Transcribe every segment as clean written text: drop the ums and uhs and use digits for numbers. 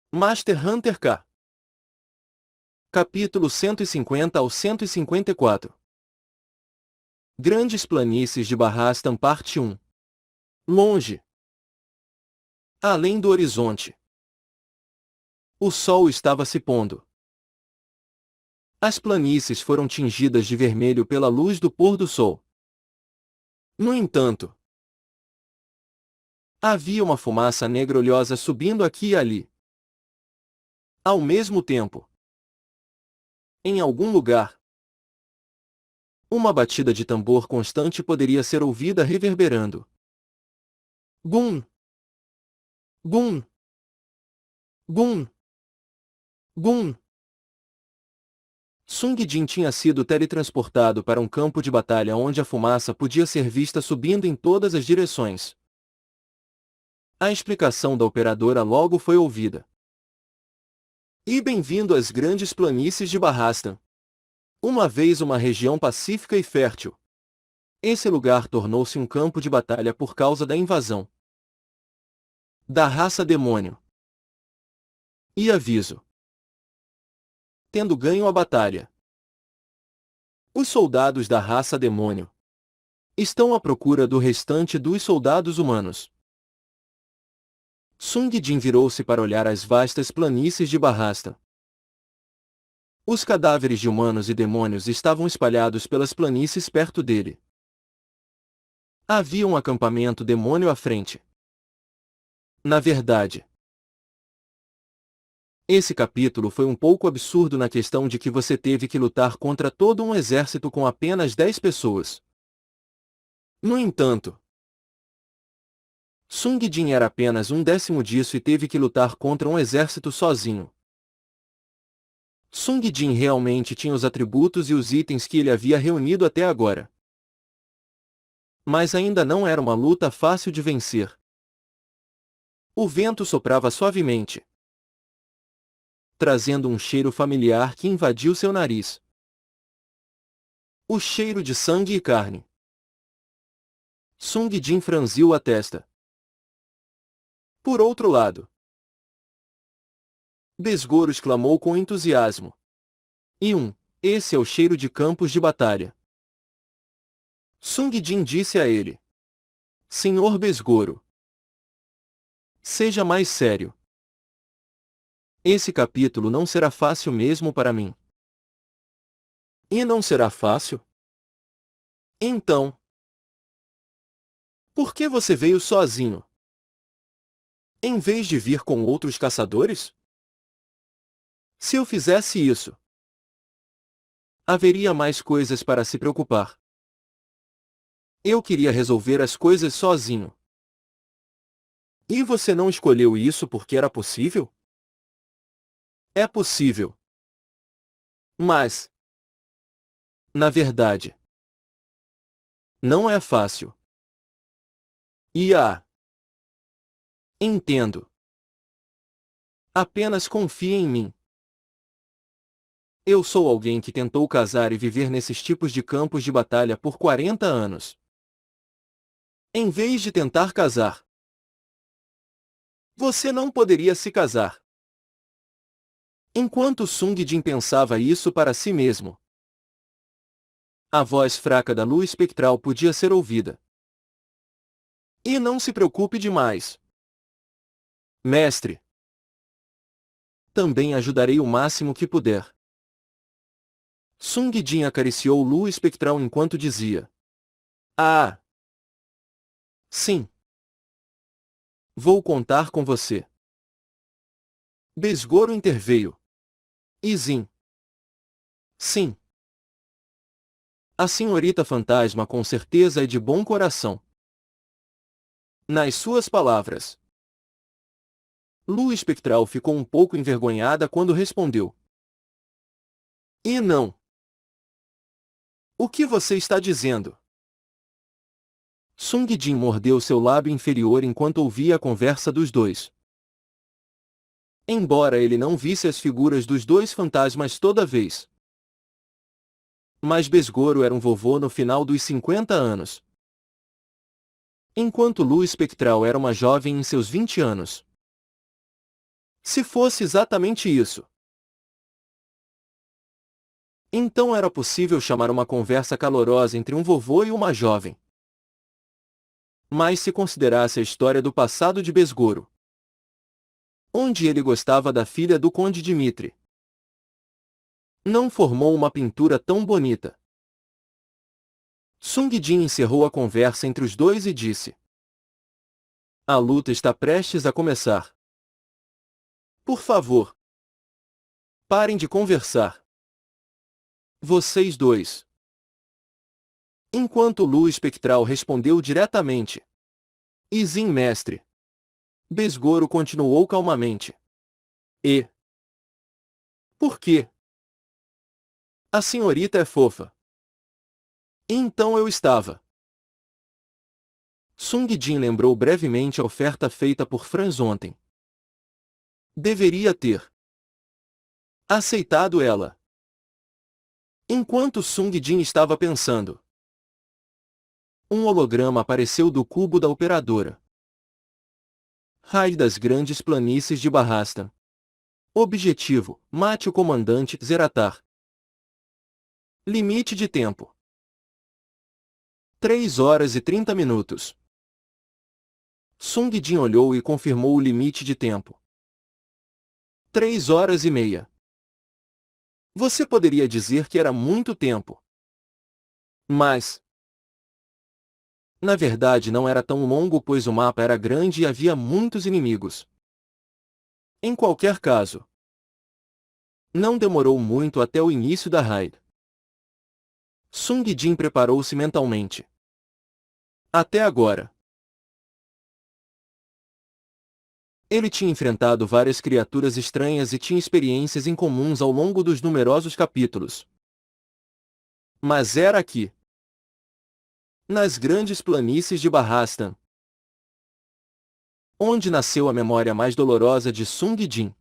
Master Hunter K. Capítulo 150 ao 154. Grandes planícies de Barrastan Parte 1. Longe. Além do horizonte. O sol estava se pondo. As planícies foram tingidas de vermelho pela luz do pôr do sol. No entanto, havia uma fumaça negra oleosa subindo aqui e ali. Ao mesmo tempo, em algum lugar, uma batida de tambor constante poderia ser ouvida reverberando. Gum! Gum! Gum! Gum! Sung Jin tinha sido teletransportado para um campo de batalha onde a fumaça podia ser vista subindo em todas as direções. A explicação da operadora logo foi ouvida. E bem-vindo às grandes planícies de Barrastan. Uma vez uma região pacífica e fértil. Esse lugar tornou-se um campo de batalha por causa da invasão da raça demônio. E aviso. Tendo ganho a batalha, os soldados da raça demônio estão à procura do restante dos soldados humanos. Sung Jin virou-se para olhar as vastas planícies de Barrastan. Os cadáveres de humanos e demônios estavam espalhados pelas planícies perto dele. Havia um acampamento demônio à frente. Na verdade, esse capítulo foi um pouco absurdo na questão de que você teve que lutar contra todo um exército com apenas 10 pessoas. No entanto, Sung Jin era apenas um décimo disso e teve que lutar contra um exército sozinho. Sung Jin realmente tinha os atributos e os itens que ele havia reunido até agora. Mas ainda não era uma luta fácil de vencer. O vento soprava suavemente, trazendo um cheiro familiar que invadiu seu nariz. O cheiro de sangue e carne. Sung Jin franziu a testa. Por outro lado, Besgoro exclamou com entusiasmo. Esse é o cheiro de campos de batalha. Sung Jin disse a ele. Senhor Besgoro, seja mais sério. Esse capítulo não será fácil mesmo para mim. E não será fácil? Então, por que você veio sozinho? Em vez de vir com outros caçadores? Se eu fizesse isso, haveria mais coisas para se preocupar. Eu queria resolver as coisas sozinho. E você não escolheu isso porque era possível? É possível. Mas, na verdade, não é fácil. Entendo. Apenas confie em mim. Eu sou alguém que tentou casar e viver nesses tipos de campos de batalha por 40 anos. Em vez de tentar casar, você não poderia se casar. Enquanto Sung Jin pensava isso para si mesmo, a voz fraca da lua espectral podia ser ouvida. E não se preocupe demais, mestre. Também ajudarei o máximo que puder. Sung Jin acariciou lua espectral enquanto dizia. Ah! Sim. Vou contar com você. Besgoro interveio. Izin. Sim. A senhorita fantasma com certeza é de bom coração. Nas suas palavras. Lua espectral ficou um pouco envergonhada quando respondeu. E não. O que você está dizendo? Sung Jin mordeu seu lábio inferior enquanto ouvia a conversa dos dois. Embora ele não visse as figuras dos dois fantasmas toda vez. Mas Besgoro era um vovô no final dos 50 anos. Enquanto Lua espectral era uma jovem em seus 20 anos. Se fosse exatamente isso, então era possível chamar uma conversa calorosa entre um vovô e uma jovem. Mas se considerasse a história do passado de Besgoro, onde ele gostava da filha do conde Dmitri, não formou uma pintura tão bonita. Sung Jin encerrou a conversa entre os dois e disse: a luta está prestes a começar. Por favor, parem de conversar. Vocês dois. Enquanto Lu Espectral respondeu diretamente: Izin, mestre. Besgoro continuou calmamente: E? Por quê? A senhorita é fofa. Então eu estava. Sung Jin lembrou brevemente a oferta feita por Franz ontem. Deveria ter aceitado ela. Enquanto Sung Jin estava pensando, um holograma apareceu do cubo da operadora. Raid das grandes planícies de Barrastan. Objetivo: mate o comandante Zeratar. Limite de tempo: 3 horas e 30 minutos. Sung Jin olhou e confirmou o limite de tempo. 3 horas e meia. Você poderia dizer que era muito tempo. Mas, na verdade não era tão longo, pois o mapa era grande e havia muitos inimigos. Em qualquer caso, não demorou muito até o início da raid. Sung Jin preparou-se mentalmente. Até agora, ele tinha enfrentado várias criaturas estranhas e tinha experiências incomuns ao longo dos numerosos capítulos. Mas era aqui, nas grandes planícies de Barrastan, onde nasceu a memória mais dolorosa de Sung Jin.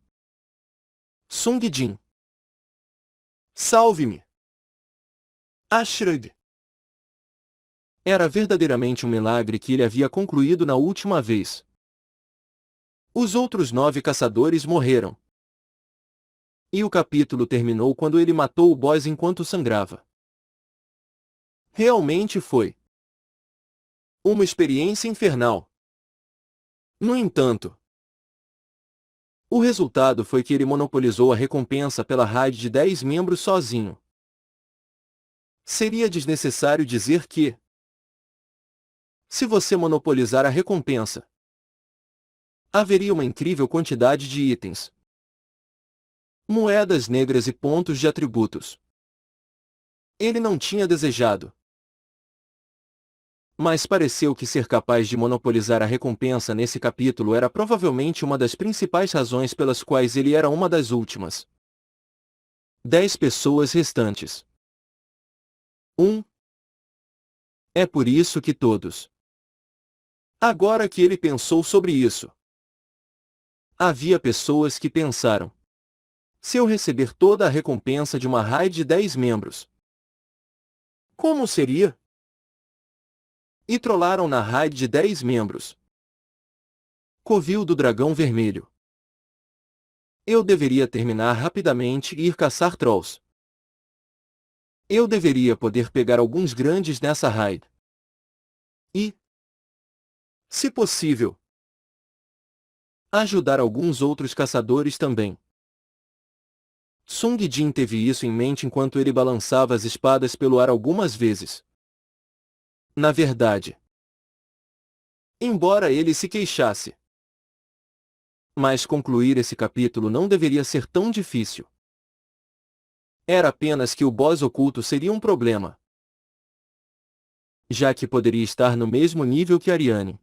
Sung Jin. Salve-me! Ashrud! Era verdadeiramente um milagre que ele havia concluído na última vez. Os outros 9 caçadores morreram. E o capítulo terminou quando ele matou o boss enquanto sangrava. Realmente foi uma experiência infernal. No entanto, o resultado foi que ele monopolizou a recompensa pela raid de 10 membros sozinho. Seria desnecessário dizer que, se você monopolizar a recompensa, haveria uma incrível quantidade de itens, moedas negras e pontos de atributos. Ele não tinha desejado. Mas pareceu que ser capaz de monopolizar a recompensa nesse capítulo era provavelmente uma das principais razões pelas quais ele era uma das últimas 10 pessoas restantes. É por isso que todos. Agora que ele pensou sobre isso, havia pessoas que pensaram: se eu receber toda a recompensa de uma raid de 10 membros, como seria? E trollaram na raid de 10 membros. Covil do Dragão Vermelho. Eu deveria terminar rapidamente e ir caçar trolls. Eu deveria poder pegar alguns grandes nessa raid. E, se possível, ajudar alguns outros caçadores também. Sung Jin teve isso em mente enquanto ele balançava as espadas pelo ar algumas vezes. Na verdade, embora ele se queixasse, mas concluir esse capítulo não deveria ser tão difícil. Era apenas que o boss oculto seria um problema, já que poderia estar no mesmo nível que Ariane.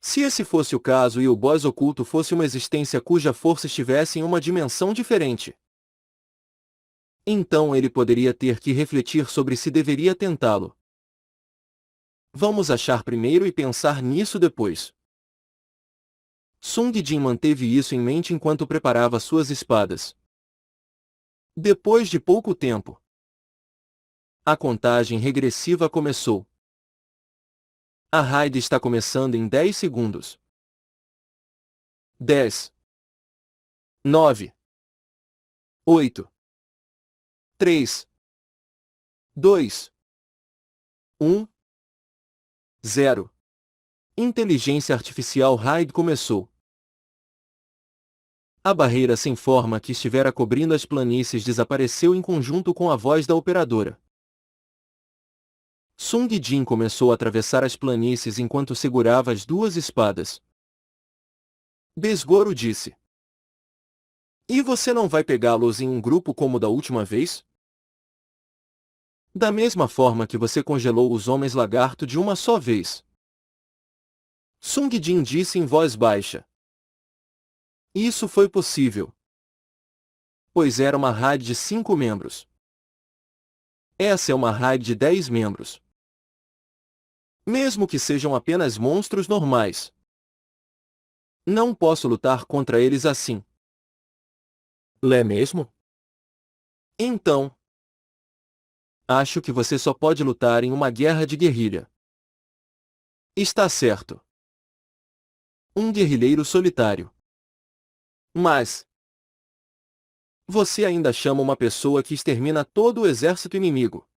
Se esse fosse o caso e o boss oculto fosse uma existência cuja força estivesse em uma dimensão diferente, então ele poderia ter que refletir sobre se deveria tentá-lo. Vamos achar primeiro e pensar nisso depois. Sung Jin manteve isso em mente enquanto preparava suas espadas. Depois de pouco tempo, a contagem regressiva começou. A raid está começando em 10 segundos. 10, 9, 8, 3, 2, 1, 0. Inteligência Artificial Raid começou. A barreira sem forma que estivera cobrindo as planícies desapareceu em conjunto com a voz da operadora. Sung Jin começou a atravessar as planícies enquanto segurava as duas espadas. Besgoro disse: "E você não vai pegá-los em um grupo como da última vez? Da mesma forma que você congelou os homens lagarto de uma só vez." Sung Jin disse em voz baixa. Isso foi possível, pois era uma raid de 5 membros. Essa é uma raid de 10 membros. Mesmo que sejam apenas monstros normais, não posso lutar contra eles assim. Lé mesmo? Então, acho que você só pode lutar em uma guerra de guerrilha. Está certo. Um guerrilheiro solitário. Mas você ainda chama uma pessoa que extermina todo o exército inimigo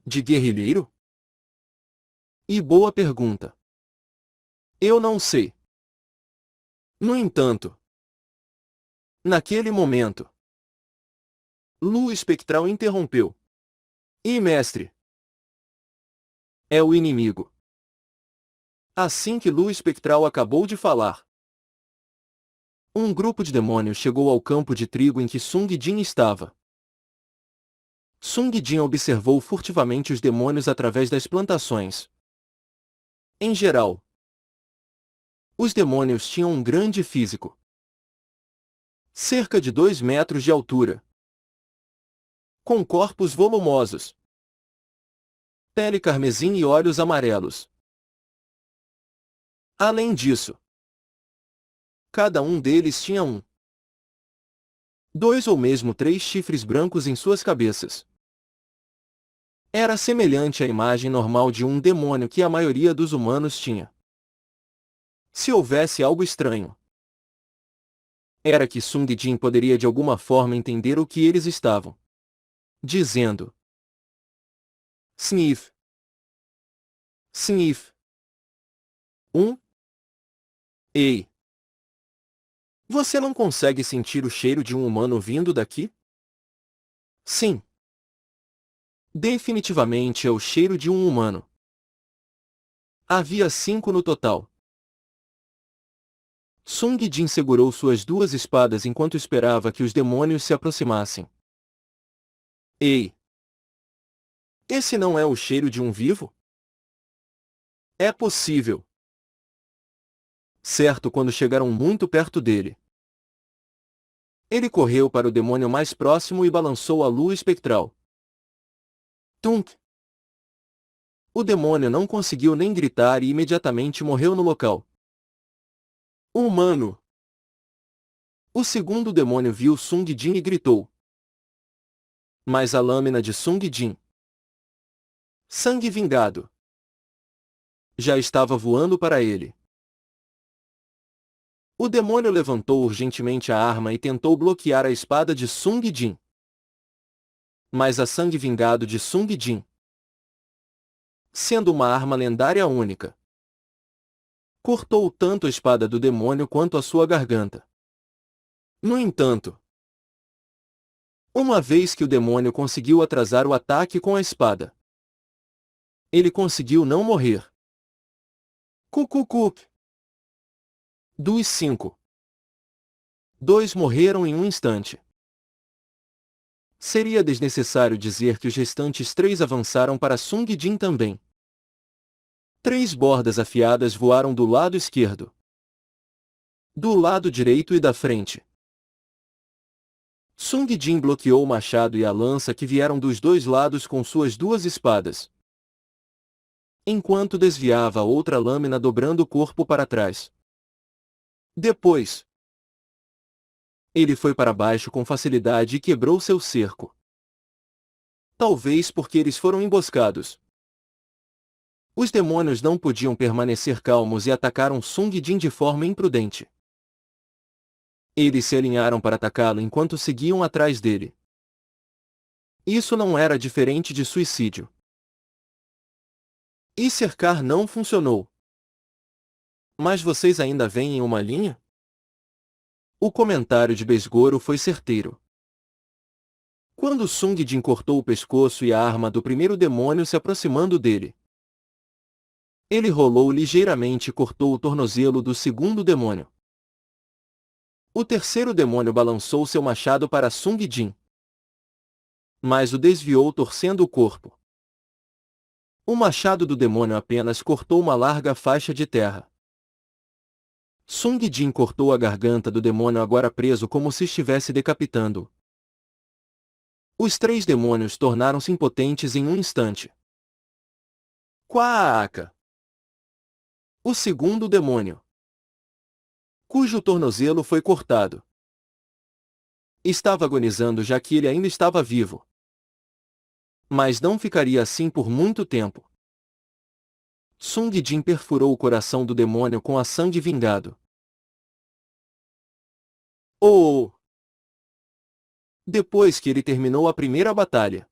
de guerrilheiro? E boa pergunta. Eu não sei. No entanto, naquele momento, Lua Espectral interrompeu. E mestre? É o inimigo. Assim que Lua Espectral acabou de falar, um grupo de demônios chegou ao campo de trigo em que Sung Jin estava. Sung Jin observou furtivamente os demônios através das plantações. Em geral, os demônios tinham um grande físico. Cerca de 2 metros de altura. Com corpos volumosos. Pele carmesim e olhos amarelos. Além disso, cada um deles tinha 1, 2 ou mesmo 3 chifres brancos em suas cabeças. Era semelhante à imagem normal de um demônio que a maioria dos humanos tinha. Se houvesse algo estranho, era que Sung Jin poderia de alguma forma entender o que eles estavam dizendo. Sniff. Sniff. Ei! Você não consegue sentir o cheiro de um humano vindo daqui? Sim. Definitivamente é o cheiro de um humano. Havia 5 no total. Sung Jin segurou suas duas espadas enquanto esperava que os demônios se aproximassem. Ei! Esse não é o cheiro de um vivo? É possível. Certo, quando chegaram muito perto dele, ele correu para o demônio mais próximo e balançou a lua espectral. Tunk! O demônio não conseguiu nem gritar e imediatamente morreu no local. Humano! O segundo demônio viu Sung Jin e gritou. Mas a lâmina de Sung Jin, sangue vingado, já estava voando para ele. O demônio levantou urgentemente a arma e tentou bloquear a espada de Sung Jin. Mas a sangue vingado de Sung Jin, sendo uma arma lendária única, cortou tanto a espada do demônio quanto a sua garganta. No entanto, uma vez que o demônio conseguiu atrasar o ataque com a espada, ele conseguiu não morrer. Cucucuc. Dos 5, 2 morreram em um instante. Seria desnecessário dizer que os restantes 3 avançaram para Sung Jin também. 3 bordas afiadas voaram do lado esquerdo, do lado direito e da frente. Sung Jin bloqueou o machado e a lança que vieram dos 2 lados com suas 2 espadas, enquanto desviava a outra lâmina dobrando o corpo para trás. Depois, ele foi para baixo com facilidade e quebrou seu cerco. Talvez porque eles foram emboscados. Os demônios não podiam permanecer calmos e atacaram Sung Jin de forma imprudente. Eles se alinharam para atacá-lo enquanto seguiam atrás dele. Isso não era diferente de suicídio. E cercar não funcionou. Mas vocês ainda veem uma linha? O comentário de Besgoro foi certeiro. Quando Sung Jin cortou o pescoço e a arma do primeiro demônio se aproximando dele, ele rolou ligeiramente e cortou o tornozelo do segundo demônio. O terceiro demônio balançou seu machado para Sung Jin, mas o desviou torcendo o corpo. O machado do demônio apenas cortou uma larga faixa de terra. Sung Jin cortou a garganta do demônio agora preso como se estivesse decapitando. Os três demônios tornaram-se impotentes em um instante. Quaaca! O segundo demônio, cujo tornozelo foi cortado, estava agonizando já que ele ainda estava vivo. Mas não ficaria assim por muito tempo. Sung Jin perfurou o coração do demônio com a sangue vingado. Oh! Depois que ele terminou a primeira batalha,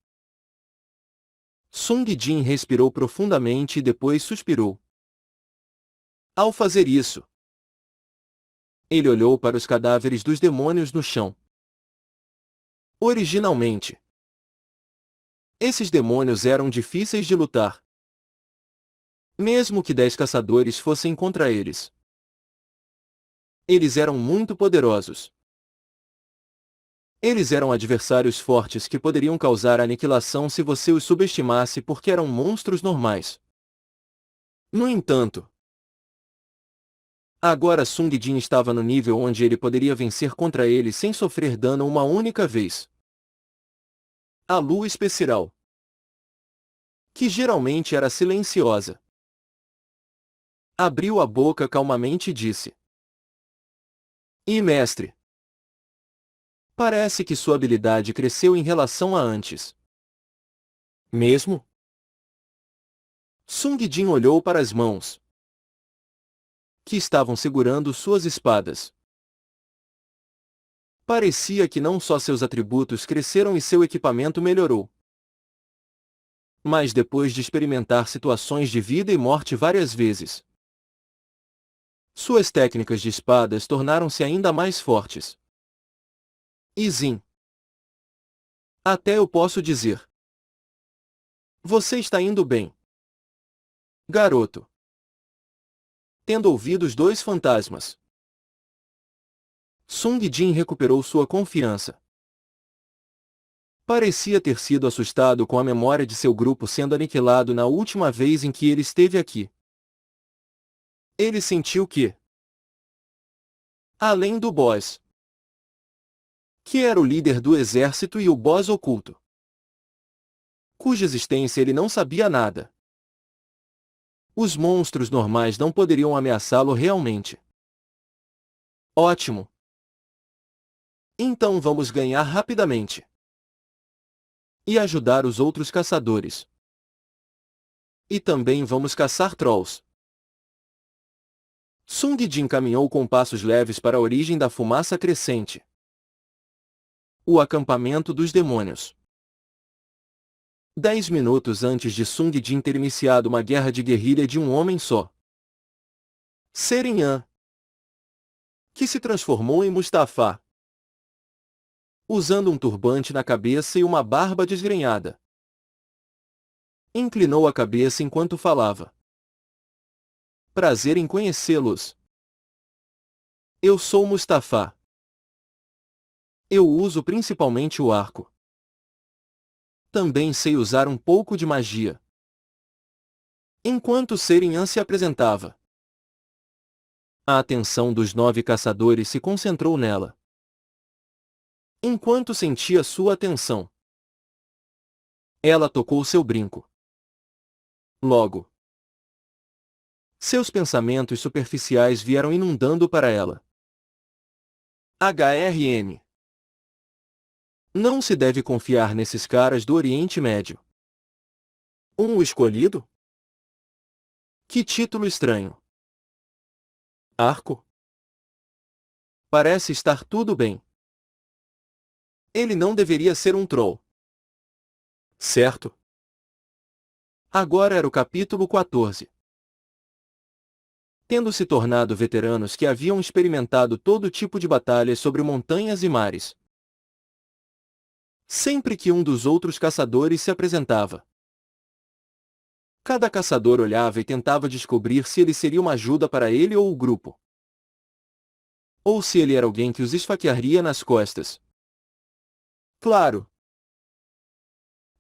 Sung Jin respirou profundamente e depois suspirou. Ao fazer isso, ele olhou para os cadáveres dos demônios no chão. Originalmente, esses demônios eram difíceis de lutar. Mesmo que 10 caçadores fossem contra eles. Eles eram muito poderosos. Eles eram adversários fortes que poderiam causar aniquilação se você os subestimasse porque eram monstros normais. No entanto, agora Sung Jin estava no nível onde ele poderia vencer contra eles sem sofrer dano uma única vez. A lua especial, que geralmente era silenciosa, abriu a boca calmamente e disse: "E mestre, parece que sua habilidade cresceu em relação a antes." Mesmo? Sung Jin olhou para as mãos, que estavam segurando suas espadas. Parecia que não só seus atributos cresceram e seu equipamento melhorou. Mas depois de experimentar situações de vida e morte várias vezes, suas técnicas de espadas tornaram-se ainda mais fortes. Izin. Até eu posso dizer. Você está indo bem, garoto. Tendo ouvido os dois fantasmas, Sung Jin recuperou sua confiança. Parecia ter sido assustado com a memória de seu grupo sendo aniquilado na última vez em que ele esteve aqui. Ele sentiu que, além do boss, que era o líder do exército e o boss oculto, cuja existência ele não sabia nada, os monstros normais não poderiam ameaçá-lo realmente. Ótimo! Então vamos ganhar rapidamente. E ajudar os outros caçadores. E também vamos caçar trolls. Sung Jin caminhou com passos leves para a origem da fumaça crescente. O acampamento dos demônios. 10 minutos antes de Sung Jin ter iniciado uma guerra de guerrilha de um homem só. Seren Yan, que se transformou em Mustafa, usando um turbante na cabeça e uma barba desgrenhada. Inclinou a cabeça enquanto falava. Prazer em conhecê-los. Eu sou Mustafa. Eu uso principalmente o arco. Também sei usar um pouco de magia. Enquanto Seren Yan se apresentava, a atenção dos 9 caçadores se concentrou nela. Enquanto sentia sua atenção, ela tocou seu brinco. Logo, seus pensamentos superficiais vieram inundando para ela. HRM. Não se deve confiar nesses caras do Oriente Médio. O escolhido? Que título estranho. Arco? Parece estar tudo bem. Ele não deveria ser um troll. Certo? Agora era o capítulo 14. Tendo se tornado veteranos que haviam experimentado todo tipo de batalhas sobre montanhas e mares. Sempre que um dos outros caçadores se apresentava, cada caçador olhava e tentava descobrir se ele seria uma ajuda para ele ou o grupo. Ou se ele era alguém que os esfaquearia nas costas. Claro.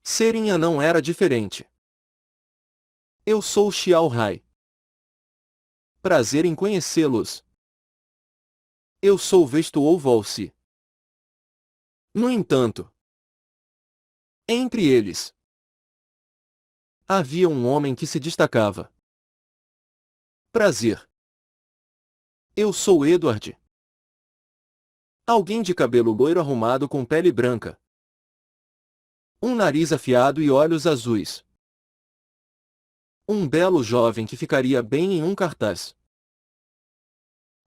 Serinha não era diferente. Eu sou Xiao Hai. Prazer em conhecê-los. Eu sou Vesto ou Volsi. No entanto, entre eles, havia um homem que se destacava. Prazer. Eu sou Edward. Alguém de cabelo loiro arrumado com pele branca. Um nariz afiado e olhos azuis. Um belo jovem que ficaria bem em um cartaz.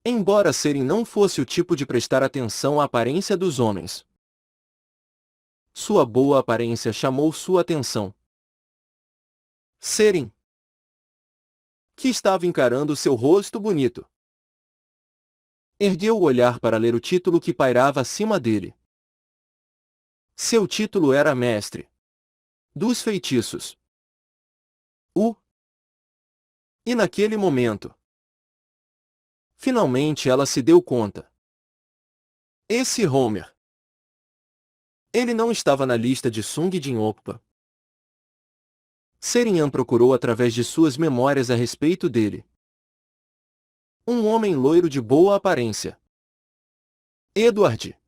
Embora Seren não fosse o tipo de prestar atenção à aparência dos homens, sua boa aparência chamou sua atenção. Seren, que estava encarando seu rosto bonito, ergueu o olhar para ler o título que pairava acima dele. Seu título era Mestre dos Feitiços. E naquele momento, finalmente ela se deu conta. Esse Homer. Ele não estava na lista de Sung Jin Oppa. Serinhan procurou através de suas memórias a respeito dele. Um homem loiro de boa aparência. Edward.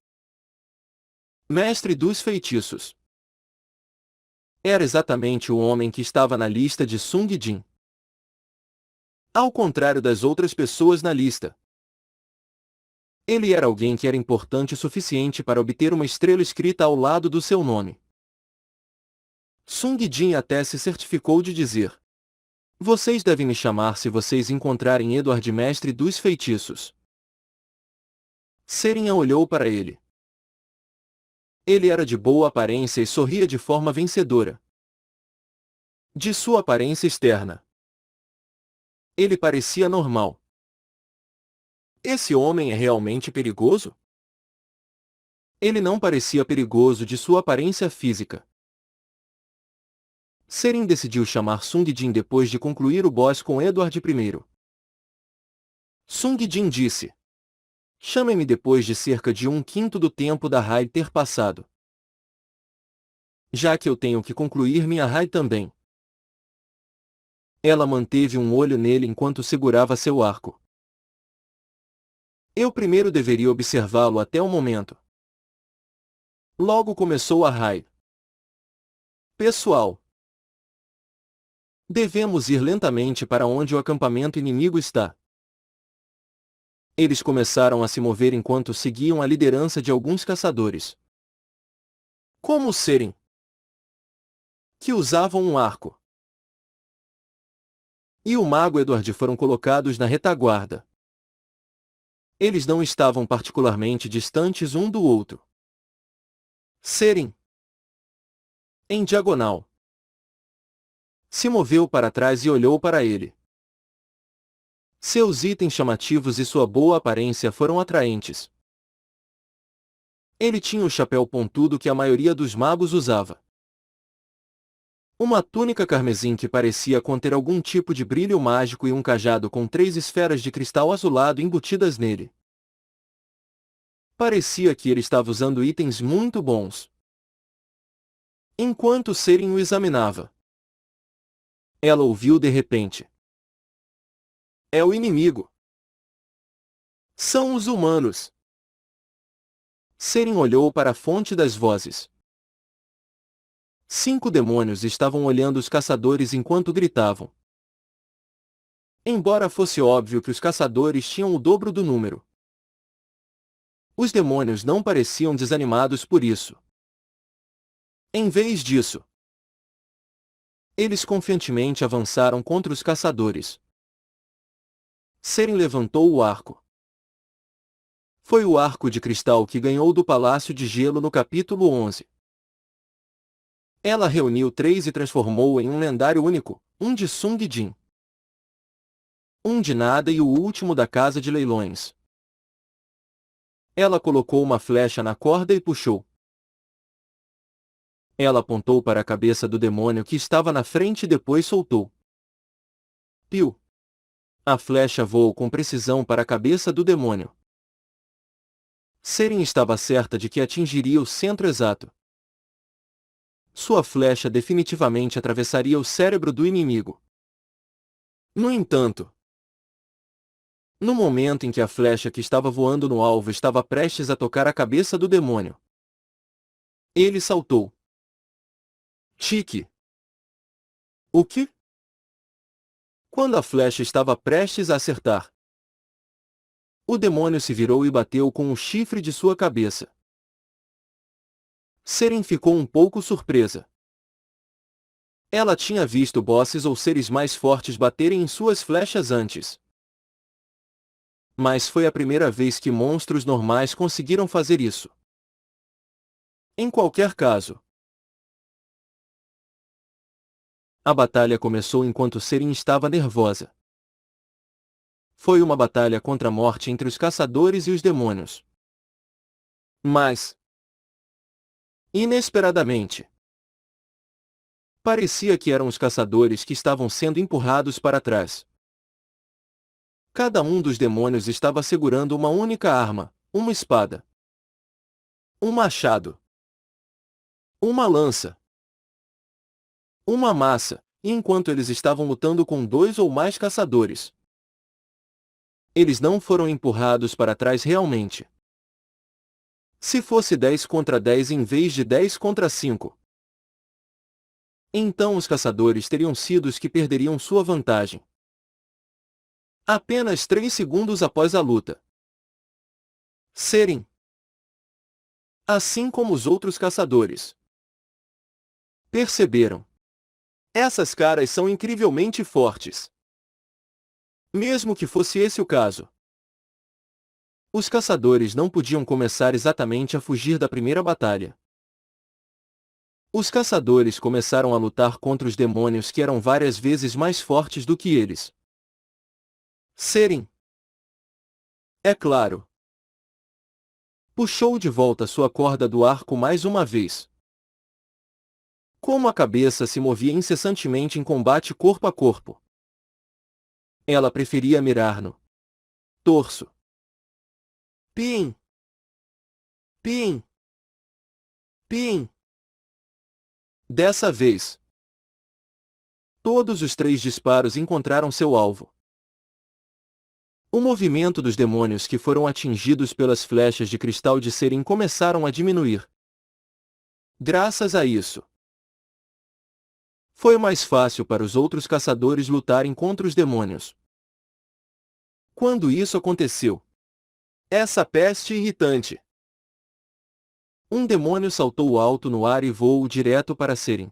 Mestre dos Feitiços. Era exatamente o homem que estava na lista de Sung Jin. Ao contrário das outras pessoas na lista. Ele era alguém que era importante o suficiente para obter uma estrela escrita ao lado do seu nome. Sung Jin até se certificou de dizer: vocês devem me chamar se vocês encontrarem Edward, mestre dos feitiços. Serinhan olhou para ele. Ele era de boa aparência e sorria de forma vencedora. De sua aparência externa, ele parecia normal. Esse homem é realmente perigoso? Ele não parecia perigoso de sua aparência física. Seren decidiu chamar Sung Jin depois de concluir o boss com Edward I. Sung Jin disse: chame-me depois de cerca de 1/5 do tempo da raid ter passado. Já que eu tenho que concluir minha raid também. Ela manteve um olho nele enquanto segurava seu arco. Eu primeiro deveria observá-lo até o momento. Logo começou a raid. Pessoal, devemos ir lentamente para onde o acampamento inimigo está. Eles começaram a se mover enquanto seguiam a liderança de alguns caçadores. Como Seren, que usavam um arco, e o mago Edward foram colocados na retaguarda. Eles não estavam particularmente distantes um do outro. Seren, em diagonal, se moveu para trás e olhou para ele. Seus itens chamativos e sua boa aparência foram atraentes. Ele tinha o chapéu pontudo que a maioria dos magos usava. Uma túnica carmesim que parecia conter algum tipo de brilho mágico e um cajado com 3 esferas de cristal azulado embutidas nele. Parecia que ele estava usando itens muito bons. Enquanto Seren o examinava, ela ouviu de repente: é o inimigo. São os humanos. Seren olhou para a fonte das vozes. 5 demônios estavam olhando os caçadores enquanto gritavam. Embora fosse óbvio que os caçadores tinham o dobro do número, os demônios não pareciam desanimados por isso. Em vez disso, eles confiantemente avançaram contra os caçadores. Seren levantou o arco. Foi o arco de cristal que ganhou do Palácio de Gelo no capítulo 11. Ela reuniu 3 e transformou em um lendário único, um de Sung Jin, um de Nada e o último da Casa de Leilões. Ela colocou uma flecha na corda e puxou. Ela apontou para a cabeça do demônio que estava na frente e depois soltou. Piu! A flecha voou com precisão para a cabeça do demônio. Seren estava certa de que atingiria o centro exato. Sua flecha definitivamente atravessaria o cérebro do inimigo. No entanto, no momento em que a flecha que estava voando no alvo estava prestes a tocar a cabeça do demônio, ele saltou. Tique! O quê? Quando a flecha estava prestes a acertar, o demônio se virou e bateu com o chifre de sua cabeça. Seren ficou um pouco surpresa. Ela tinha visto bosses ou seres mais fortes baterem em suas flechas antes. Mas foi a primeira vez que monstros normais conseguiram fazer isso. Em qualquer caso, a batalha começou enquanto Seren estava nervosa. Foi uma batalha contra a morte entre os caçadores e os demônios. Mas, inesperadamente, parecia que eram os caçadores que estavam sendo empurrados para trás. Cada um dos demônios estava segurando uma única arma, uma espada, um machado, uma lança, uma massa, e enquanto eles estavam lutando com 2 ou mais caçadores, eles não foram empurrados para trás realmente. Se fosse 10 contra 10 em vez de 10 contra 5, então os caçadores teriam sido os que perderiam sua vantagem. Apenas 3 segundos após a luta, Seren, assim como os outros caçadores, perceberam. Essas caras são incrivelmente fortes. Mesmo que fosse esse o caso, os caçadores não podiam começar exatamente a fugir da primeira batalha. Os caçadores começaram a lutar contra os demônios que eram várias vezes mais fortes do que eles. Seren, é claro, puxou de volta sua corda do arco mais uma vez. Como a cabeça se movia incessantemente em combate corpo a corpo, ela preferia mirar no torso. Pim! Pim! Pim! Dessa vez, todos os 3 disparos encontraram seu alvo. O movimento dos demônios que foram atingidos pelas flechas de cristal de Seren começaram a diminuir. Graças a isso, foi mais fácil para os outros caçadores lutarem contra os demônios. Quando isso aconteceu, essa peste irritante, um demônio saltou alto no ar e voou direto para Seren.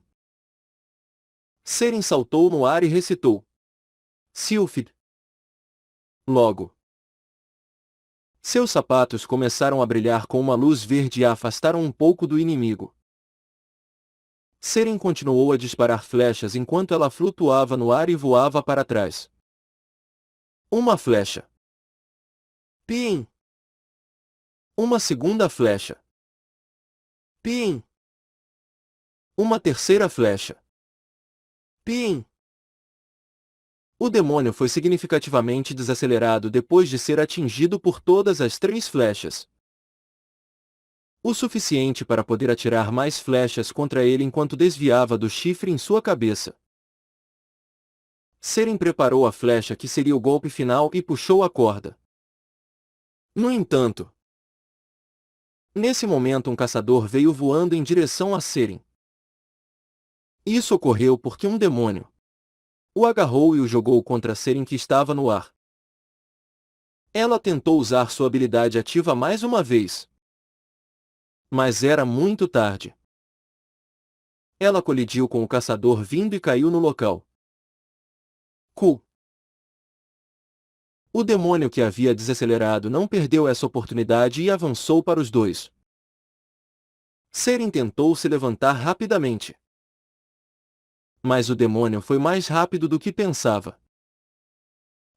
Seren saltou no ar e recitou: Sylphid. Logo, seus sapatos começaram a brilhar com uma luz verde e a afastaram um pouco do inimigo. Seren continuou a disparar flechas enquanto ela flutuava no ar e voava para trás. Uma flecha. Pim! Uma segunda flecha. Pim! Uma terceira flecha. Pim! O demônio foi significativamente desacelerado depois de ser atingido por todas as 3 flechas. O suficiente para poder atirar mais flechas contra ele enquanto desviava do chifre em sua cabeça. Seren preparou a flecha que seria o golpe final e puxou a corda. No entanto, nesse momento um caçador veio voando em direção a Seren. Isso ocorreu porque um demônio o agarrou e o jogou contra Seren que estava no ar. Ela tentou usar sua habilidade ativa mais uma vez, mas era muito tarde. Ela colidiu com o caçador vindo e caiu no local. O demônio que havia desacelerado não perdeu essa oportunidade e avançou para os dois. Seren tentou se levantar rapidamente. Mas o demônio foi mais rápido do que pensava.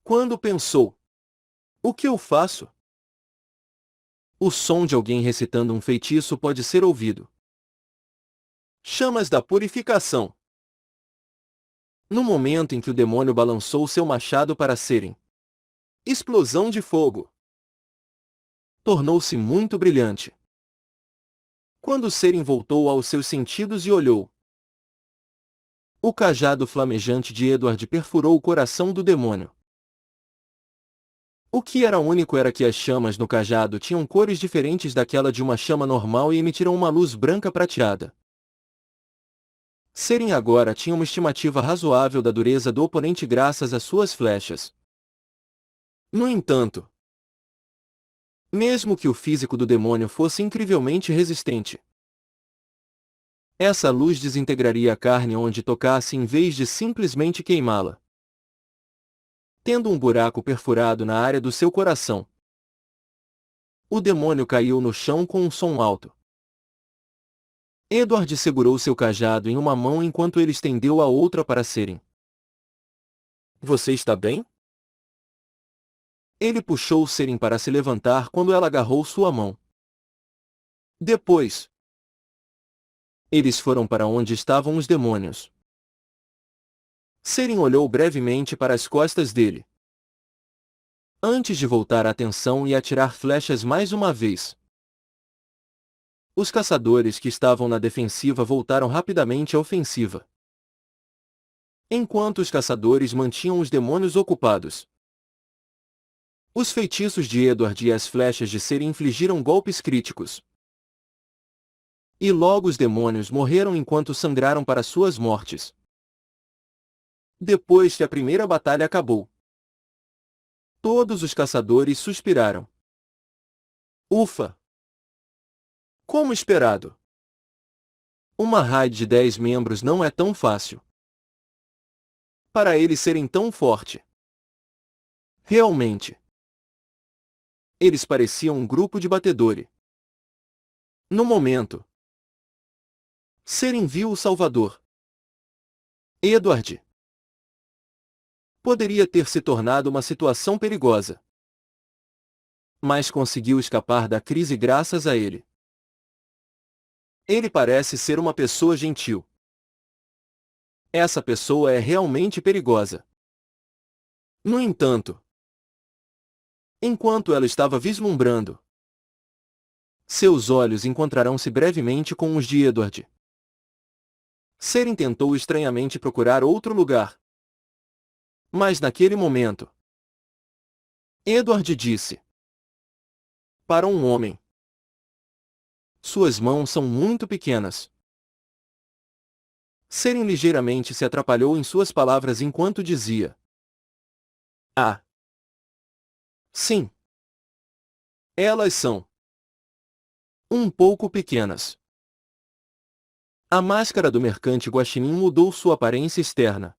Quando pensou: o que eu faço? O som de alguém recitando um feitiço pode ser ouvido. Chamas da purificação. No momento em que o demônio balançou seu machado para Seren, explosão de fogo. Tornou-se muito brilhante. Quando Seren voltou aos seus sentidos e olhou, o cajado flamejante de Edward perfurou o coração do demônio. O que era único era que as chamas no cajado tinham cores diferentes daquela de uma chama normal e emitiram uma luz branca prateada. Seren agora tinha uma estimativa razoável da dureza do oponente graças às suas flechas. No entanto, mesmo que o físico do demônio fosse incrivelmente resistente, essa luz desintegraria a carne onde tocasse em vez de simplesmente queimá-la. Tendo um buraco perfurado na área do seu coração, o demônio caiu no chão com um som alto. Edward segurou seu cajado em uma mão enquanto ele estendeu a outra para Seren. Você está bem? Ele puxou Seren para se levantar quando ela agarrou sua mão. Depois, eles foram para onde estavam os demônios. Seren olhou brevemente para as costas dele, antes de voltar a atenção e atirar flechas mais uma vez. Os caçadores que estavam na defensiva voltaram rapidamente à ofensiva. Enquanto os caçadores mantinham os demônios ocupados, os feitiços de Edward e as flechas de Seren infligiram golpes críticos. E logo os demônios morreram enquanto sangraram para suas mortes. Depois que a primeira batalha acabou, todos os caçadores suspiraram. Ufa! Como esperado. Uma raid de 10 membros não é tão fácil. Para eles serem tão forte. Realmente. Eles pareciam um grupo de batedores. No momento, Seren viu o Salvador. Edward. Poderia ter se tornado uma situação perigosa. Mas conseguiu escapar da crise graças a ele. Ele parece ser uma pessoa gentil. Essa pessoa é realmente perigosa. No entanto, enquanto ela estava vislumbrando, seus olhos encontrarão-se brevemente com os de Edward. Seren tentou estranhamente procurar outro lugar. Mas naquele momento, Edward disse: para um homem, suas mãos são muito pequenas. Seren ligeiramente se atrapalhou em suas palavras enquanto dizia: ah, sim. Elas são um pouco pequenas. A máscara do mercante guaxinim mudou sua aparência externa,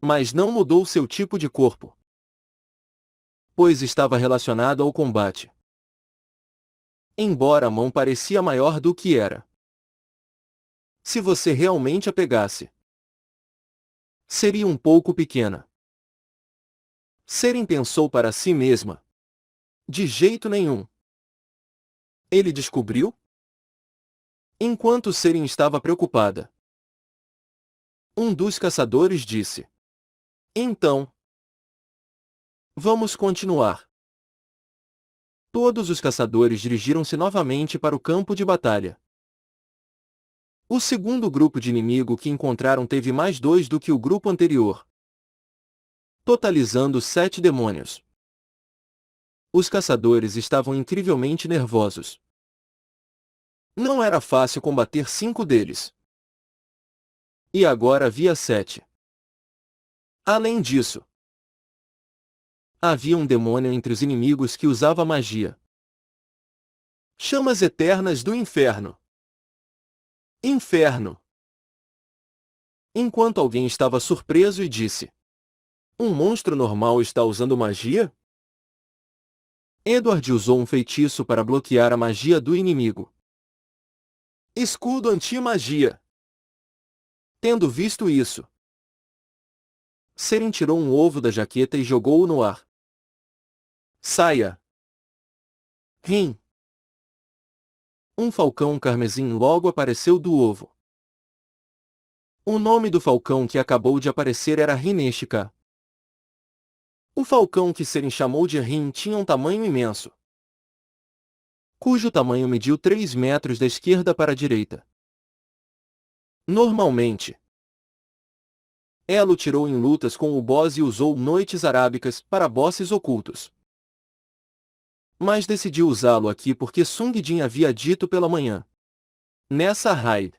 mas não mudou seu tipo de corpo, pois estava relacionado ao combate. Embora a mão parecia maior do que era, se você realmente a pegasse, seria um pouco pequena. Seren pensou para si mesma: de jeito nenhum. Ele descobriu? Enquanto Seren estava preocupada, um dos caçadores disse: então, vamos continuar. Todos os caçadores dirigiram-se novamente para o campo de batalha. O segundo grupo de inimigo que encontraram teve mais 2 do que o grupo anterior, totalizando 7 demônios. Os caçadores estavam incrivelmente nervosos. Não era fácil combater 5 deles. E agora havia 7. Além disso, havia um demônio entre os inimigos que usava magia. Chamas eternas do inferno. Inferno! Enquanto alguém estava surpreso e disse: Um monstro normal está usando magia? Edward usou um feitiço para bloquear a magia do inimigo. Escudo anti-magia. Tendo visto isso, Seren tirou um ovo da jaqueta e jogou-o no ar. Saia! Rim! Um falcão carmesim logo apareceu do ovo. O nome do falcão que acabou de aparecer era Rineshika. O falcão que Seren chamou de Rim tinha um tamanho imenso, cujo tamanho mediu 3 metros da esquerda para a direita. Normalmente, ela o tirou em lutas com o boss e usou noites arábicas para bosses ocultos. Mas decidiu usá-lo aqui porque Sung Jin havia dito pela manhã. Nessa raid,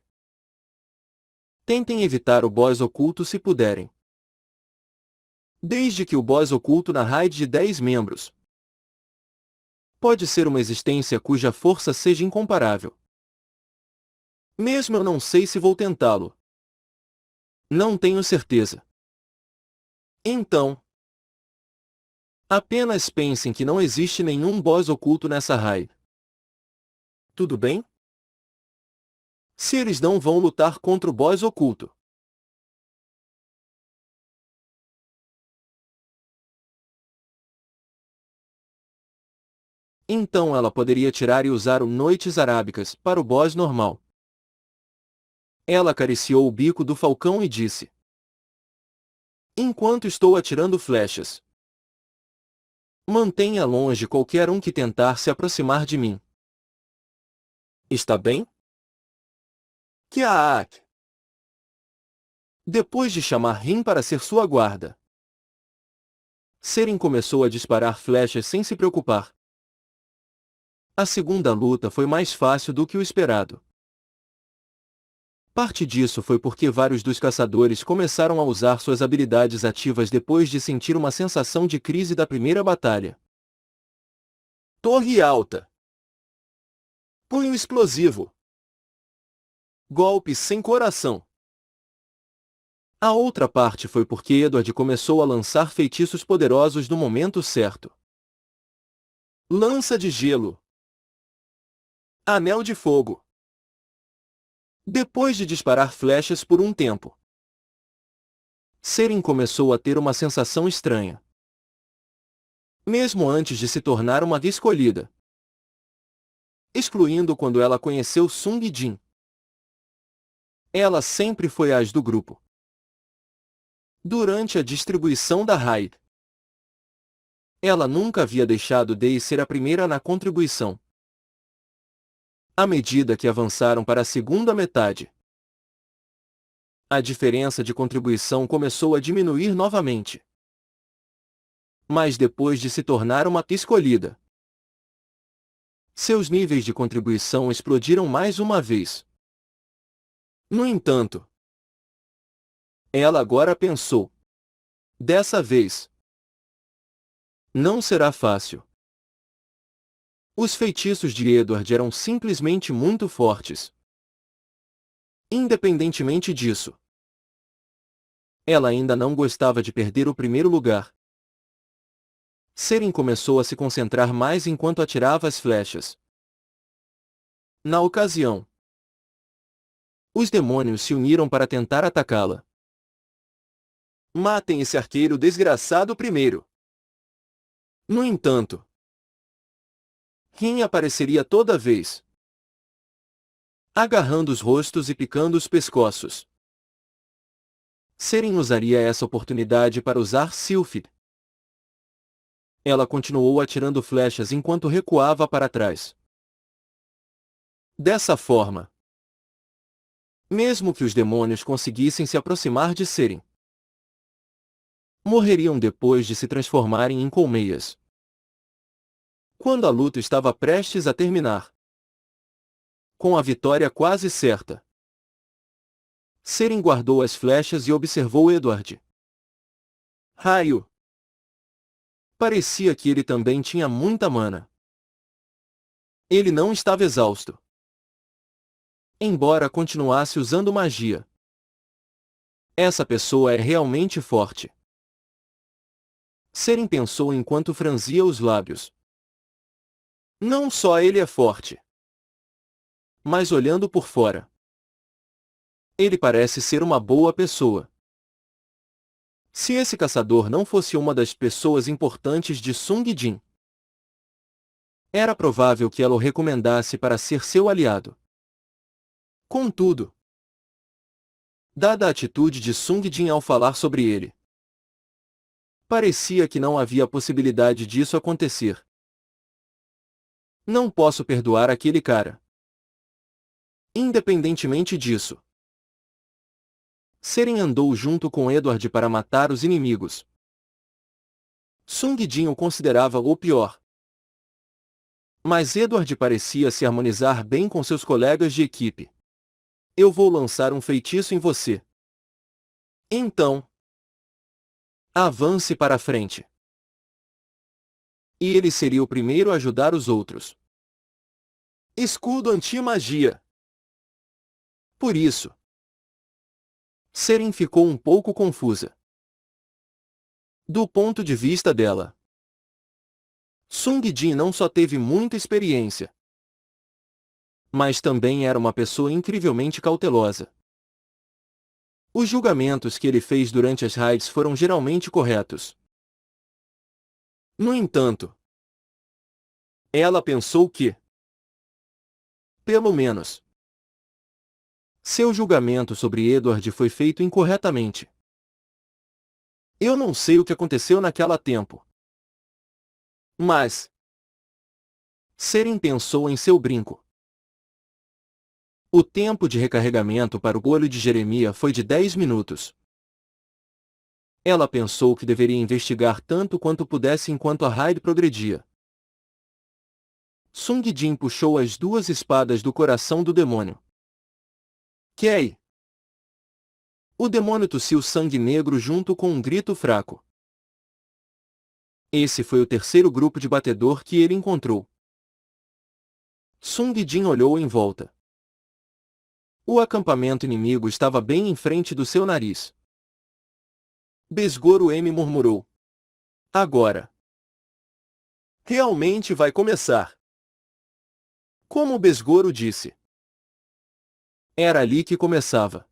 tentem evitar o boss oculto se puderem. Desde que o boss oculto na raid de 10 membros pode ser uma existência cuja força seja incomparável. Mesmo eu não sei se vou tentá-lo. Não tenho certeza. Então, apenas pensem que não existe nenhum boss oculto nessa raid. Tudo bem? Se eles não vão lutar contra o boss oculto. Então ela poderia tirar e usar o Noites Arábicas para o boss normal. Ela acariciou o bico do falcão e disse: enquanto estou atirando flechas, mantenha longe qualquer um que tentar se aproximar de mim. Está bem? Kiaak! Depois de chamar Rim para ser sua guarda, Seren começou a disparar flechas sem se preocupar. A segunda luta foi mais fácil do que o esperado. Parte disso foi porque vários dos caçadores começaram a usar suas habilidades ativas depois de sentir uma sensação de crise da primeira batalha. Torre alta. Punho explosivo. Golpe sem coração. A outra parte foi porque Edward começou a lançar feitiços poderosos no momento certo. Lança de gelo. Anel de fogo. Depois de disparar flechas por um tempo, Seren começou a ter uma sensação estranha. Mesmo antes de se tornar uma escolhida. Excluindo quando ela conheceu Sung Jin. Ela sempre foi a do grupo. Durante a distribuição da raid, ela nunca havia deixado de ser a primeira na contribuição. À medida que avançaram para a segunda metade, a diferença de contribuição começou a diminuir novamente. Mas depois de se tornar uma escolhida, seus níveis de contribuição explodiram mais uma vez. No entanto, ela agora pensou: dessa vez, não será fácil. Os feitiços de Edward eram simplesmente muito fortes. Independentemente disso, ela ainda não gostava de perder o primeiro lugar. Seren começou a se concentrar mais enquanto atirava as flechas. Na ocasião, os demônios se uniram para tentar atacá-la. Matem esse arqueiro desgraçado primeiro. No entanto, Rim apareceria toda vez, agarrando os rostos e picando os pescoços. Seren usaria essa oportunidade para usar Sylphid. Ela continuou atirando flechas enquanto recuava para trás. Dessa forma, mesmo que os demônios conseguissem se aproximar de Seren, morreriam depois de se transformarem em colmeias. Quando a luta estava prestes a terminar, com a vitória quase certa, Seren guardou as flechas e observou Edward. Raio! Parecia que ele também tinha muita mana. Ele não estava exausto, embora continuasse usando magia. Essa pessoa é realmente forte. Seren pensou enquanto franzia os lábios. Não só ele é forte. Mas olhando por fora, ele parece ser uma boa pessoa. Se esse caçador não fosse uma das pessoas importantes de Sung Jin, era provável que ela o recomendasse para ser seu aliado. Contudo, dada a atitude de Sung Jin ao falar sobre ele, parecia que não havia possibilidade disso acontecer. Não posso perdoar aquele cara. Independentemente disso, Seren andou junto com Edward para matar os inimigos. Sung Jin o considerava o pior. Mas Edward parecia se harmonizar bem com seus colegas de equipe. Eu vou lançar um feitiço em você. Então, avance para a frente. E ele seria o primeiro a ajudar os outros. Escudo anti-magia. Por isso, Seren ficou um pouco confusa. Do ponto de vista dela, Sung Jin não só teve muita experiência, mas também era uma pessoa incrivelmente cautelosa. Os julgamentos que ele fez durante as raids foram geralmente corretos. No entanto, ela pensou que, pelo menos, seu julgamento sobre Edward foi feito incorretamente. Eu não sei o que aconteceu naquela tempo. Mas Seren pensou em seu brinco. O tempo de recarregamento para o olho de Jeremia foi de 10 minutos. Ela pensou que deveria investigar tanto quanto pudesse enquanto a raid progredia. Sung Jin puxou as duas espadas do coração do demônio. Kei! O demônio tossiu sangue negro junto com um grito fraco. Esse foi o terceiro grupo de batedor que ele encontrou. Sung Jin olhou em volta. O acampamento inimigo estava bem em frente do seu nariz. Besgoro M murmurou. Agora. Realmente vai começar. Como Besgoro disse. Era ali que começava.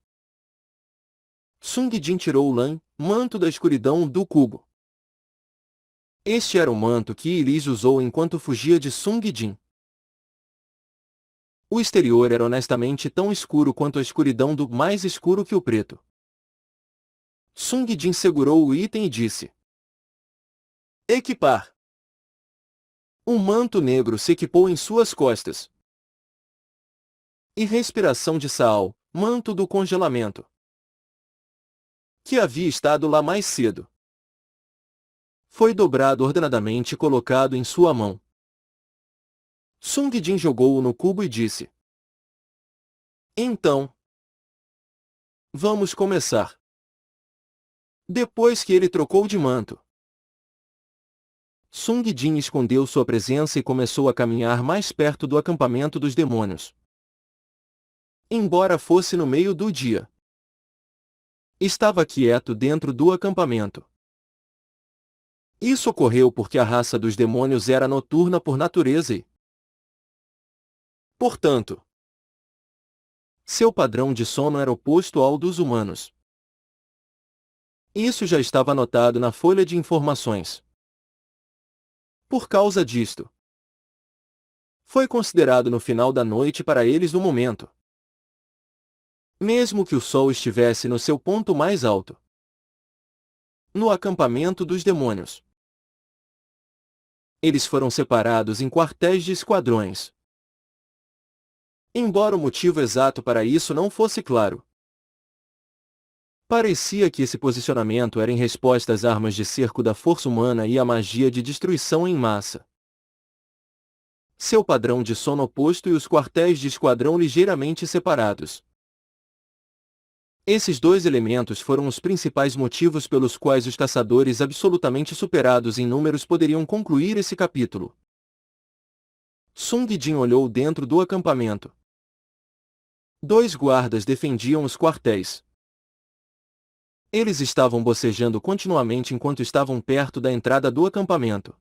Sung Jin tirou o lã, manto da escuridão, do cubo. Este era o manto que Iris usou enquanto fugia de Sung Jin. O exterior era honestamente tão escuro quanto a escuridão do mais escuro que o preto. Sung Jin segurou o item e disse. Equipar. Um manto negro se equipou em suas costas. E respiração de Saal, manto do congelamento, que havia estado lá mais cedo, foi dobrado ordenadamente e colocado em sua mão. Sung Jin jogou-o no cubo e disse. Então, vamos começar. Depois que ele trocou de manto, Sung Jin escondeu sua presença e começou a caminhar mais perto do acampamento dos demônios. Embora fosse no meio do dia, estava quieto dentro do acampamento. Isso ocorreu porque a raça dos demônios era noturna por natureza e, portanto, seu padrão de sono era oposto ao dos humanos. Isso já estava anotado na folha de informações. Por causa disto, foi considerado no final da noite para eles o momento. Mesmo que o sol estivesse no seu ponto mais alto. No acampamento dos demônios. Eles foram separados em quartéis de esquadrões. Embora o motivo exato para isso não fosse claro. Parecia que esse posicionamento era em resposta às armas de cerco da força humana e à magia de destruição em massa. Seu padrão de sono oposto e os quartéis de esquadrão ligeiramente separados. Esses dois elementos foram os principais motivos pelos quais os caçadores absolutamente superados em números poderiam concluir esse capítulo. Sung Jin olhou dentro do acampamento. 2 guardas defendiam os quartéis. Eles estavam bocejando continuamente enquanto estavam perto da entrada do acampamento.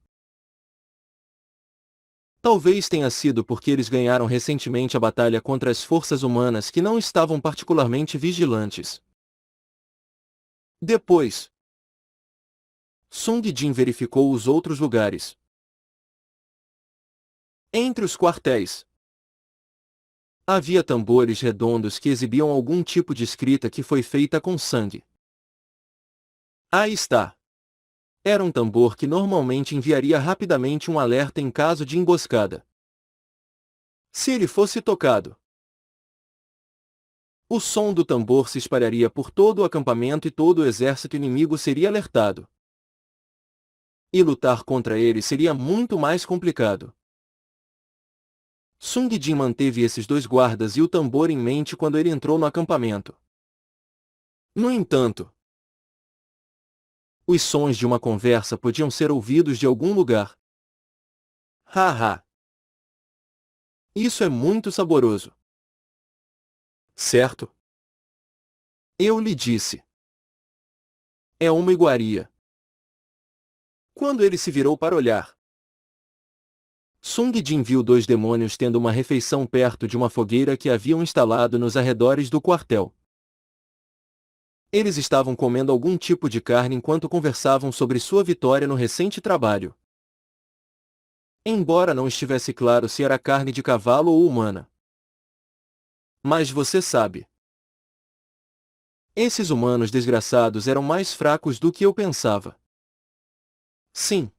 Talvez tenha sido porque eles ganharam recentemente a batalha contra as forças humanas que não estavam particularmente vigilantes. Depois, Sung Jin verificou os outros lugares. Entre os quartéis, havia tambores redondos que exibiam algum tipo de escrita que foi feita com sangue. Aí está. Era um tambor que normalmente enviaria rapidamente um alerta em caso de emboscada. Se ele fosse tocado, o som do tambor se espalharia por todo o acampamento e todo o exército inimigo seria alertado. E lutar contra ele seria muito mais complicado. Sung Jin manteve esses dois guardas e o tambor em mente quando ele entrou no acampamento. No entanto, os sons de uma conversa podiam ser ouvidos de algum lugar. Haha! Isso é muito saboroso. Certo? Eu lhe disse. É uma iguaria. Quando ele se virou para olhar, Sung Jin viu dois demônios tendo uma refeição perto de uma fogueira que haviam instalado nos arredores do quartel. Eles estavam comendo algum tipo de carne enquanto conversavam sobre sua vitória no recente trabalho. Embora não estivesse claro se era carne de cavalo ou humana. Mas você sabe. Esses humanos desgraçados eram mais fracos do que eu pensava. Sim.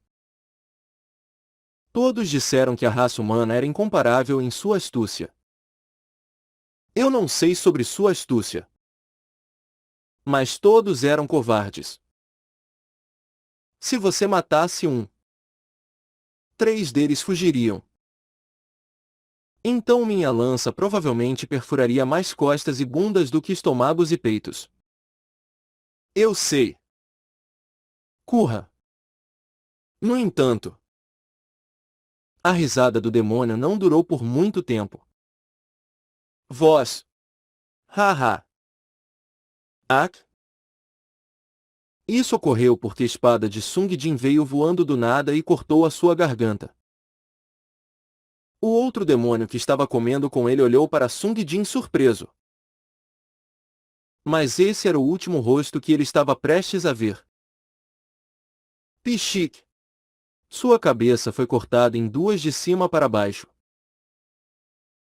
Todos disseram que a raça humana era incomparável em sua astúcia. Eu não sei sobre sua astúcia. Mas todos eram covardes. Se você matasse um, 3 deles fugiriam. Então minha lança provavelmente perfuraria mais costas e bundas do que estômagos e peitos. Eu sei. Curra. No entanto, a risada do demônio não durou por muito tempo. Vós. Haha. Ak. Isso ocorreu porque a espada de Sung Jin veio voando do nada e cortou a sua garganta. O outro demônio que estava comendo com ele olhou para Sung Jin surpreso. Mas esse era o último rosto que ele estava prestes a ver. Pichique. Sua cabeça foi cortada em duas de cima para baixo.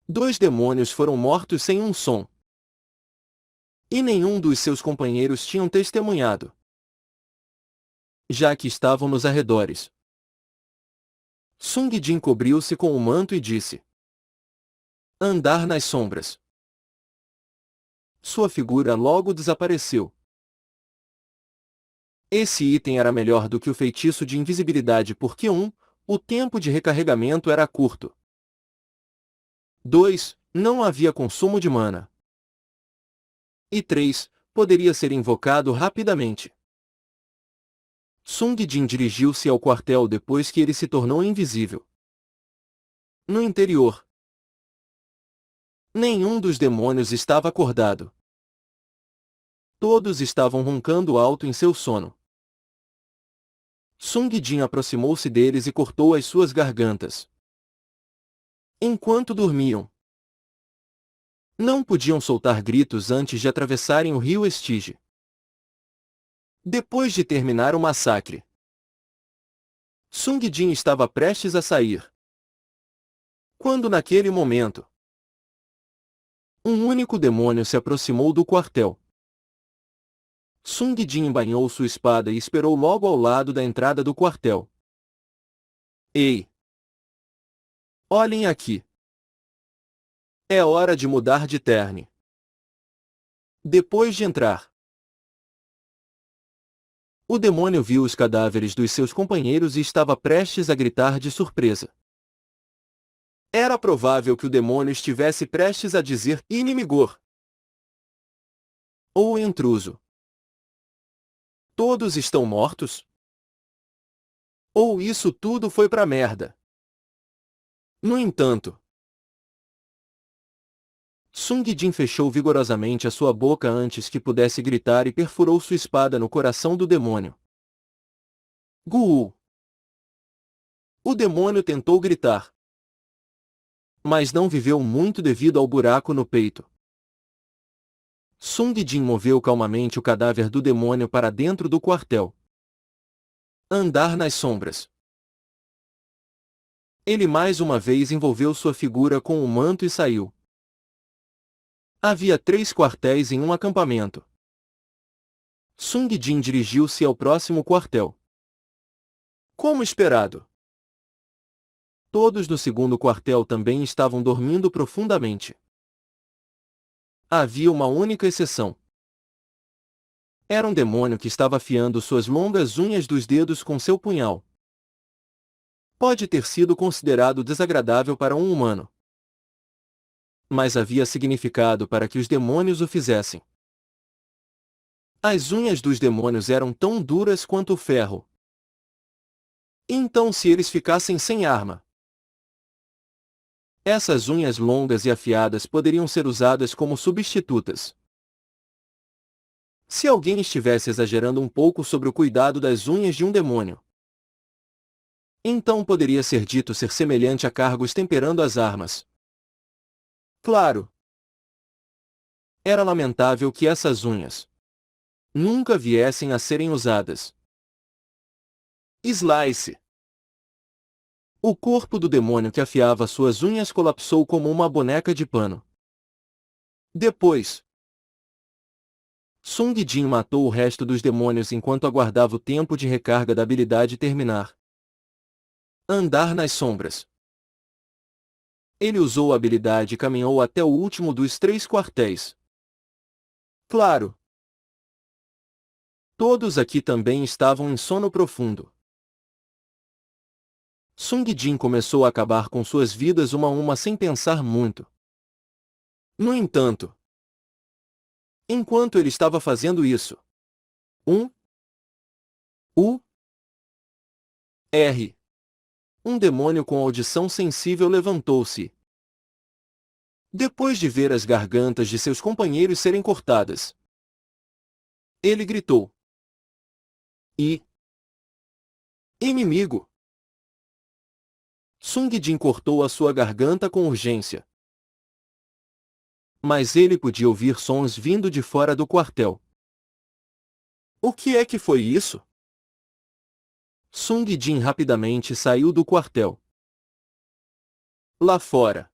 2 demônios foram mortos sem um som. E nenhum dos seus companheiros tinham testemunhado, já que estavam nos arredores. Sung Jin cobriu-se com o manto e disse: Andar nas sombras. Sua figura logo desapareceu. Esse item era melhor do que o feitiço de invisibilidade porque 1. O tempo de recarregamento era curto. 2. Não havia consumo de mana. E 3. Poderia ser invocado rapidamente. Sung Jin dirigiu-se ao quartel depois que ele se tornou invisível. No interior, nenhum dos demônios estava acordado. Todos estavam roncando alto em seu sono. Sung Jin aproximou-se deles e cortou as suas gargantas. Enquanto dormiam, não podiam soltar gritos antes de atravessarem o rio Estige. Depois de terminar o massacre, Sung Jin estava prestes a sair. Quando naquele momento, um único demônio se aproximou do quartel. Sung Jin embainhou sua espada e esperou logo ao lado da entrada do quartel. Ei! Olhem aqui! É hora de mudar de terne. Depois de entrar, o demônio viu os cadáveres dos seus companheiros e estava prestes a gritar de surpresa. Era provável que o demônio estivesse prestes a dizer inimigor ou intruso. Todos estão mortos? Ou isso tudo foi pra merda? No entanto, Sung Jin fechou vigorosamente a sua boca antes que pudesse gritar e perfurou sua espada no coração do demônio. Guu! O demônio tentou gritar, mas não viveu muito devido ao buraco no peito. Sung Jin moveu calmamente o cadáver do demônio para dentro do quartel. Andar nas sombras. Ele mais uma vez envolveu sua figura com o manto e saiu. Havia 3 quartéis em um acampamento. Sung Jin dirigiu-se ao próximo quartel. Como esperado, todos do segundo quartel também estavam dormindo profundamente. Havia uma única exceção. Era um demônio que estava afiando suas longas unhas dos dedos com seu punhal. Pode ter sido considerado desagradável para um humano, mas havia significado para que os demônios o fizessem. As unhas dos demônios eram tão duras quanto o ferro. Então, se eles ficassem sem arma, essas unhas longas e afiadas poderiam ser usadas como substitutas. Se alguém estivesse exagerando um pouco sobre o cuidado das unhas de um demônio, então poderia ser dito ser semelhante a cargos temperando as armas. Claro, era lamentável que essas unhas nunca viessem a serem usadas. Slice. O corpo do demônio que afiava suas unhas colapsou como uma boneca de pano. Depois, Sung Jin matou o resto dos demônios enquanto aguardava o tempo de recarga da habilidade terminar. Andar nas sombras. Ele usou a habilidade e caminhou até o último dos 3 quartéis. Claro, todos aqui também estavam em sono profundo. Sung Jin começou a acabar com suas vidas uma a uma sem pensar muito. No entanto, enquanto ele estava fazendo isso, um demônio com audição sensível levantou-se. Depois de ver as gargantas de seus companheiros serem cortadas, ele gritou: Inimigo! Sung Jin cortou a sua garganta com urgência. Mas ele podia ouvir sons vindo de fora do quartel. O que é que foi isso? Sung Jin rapidamente saiu do quartel. Lá fora,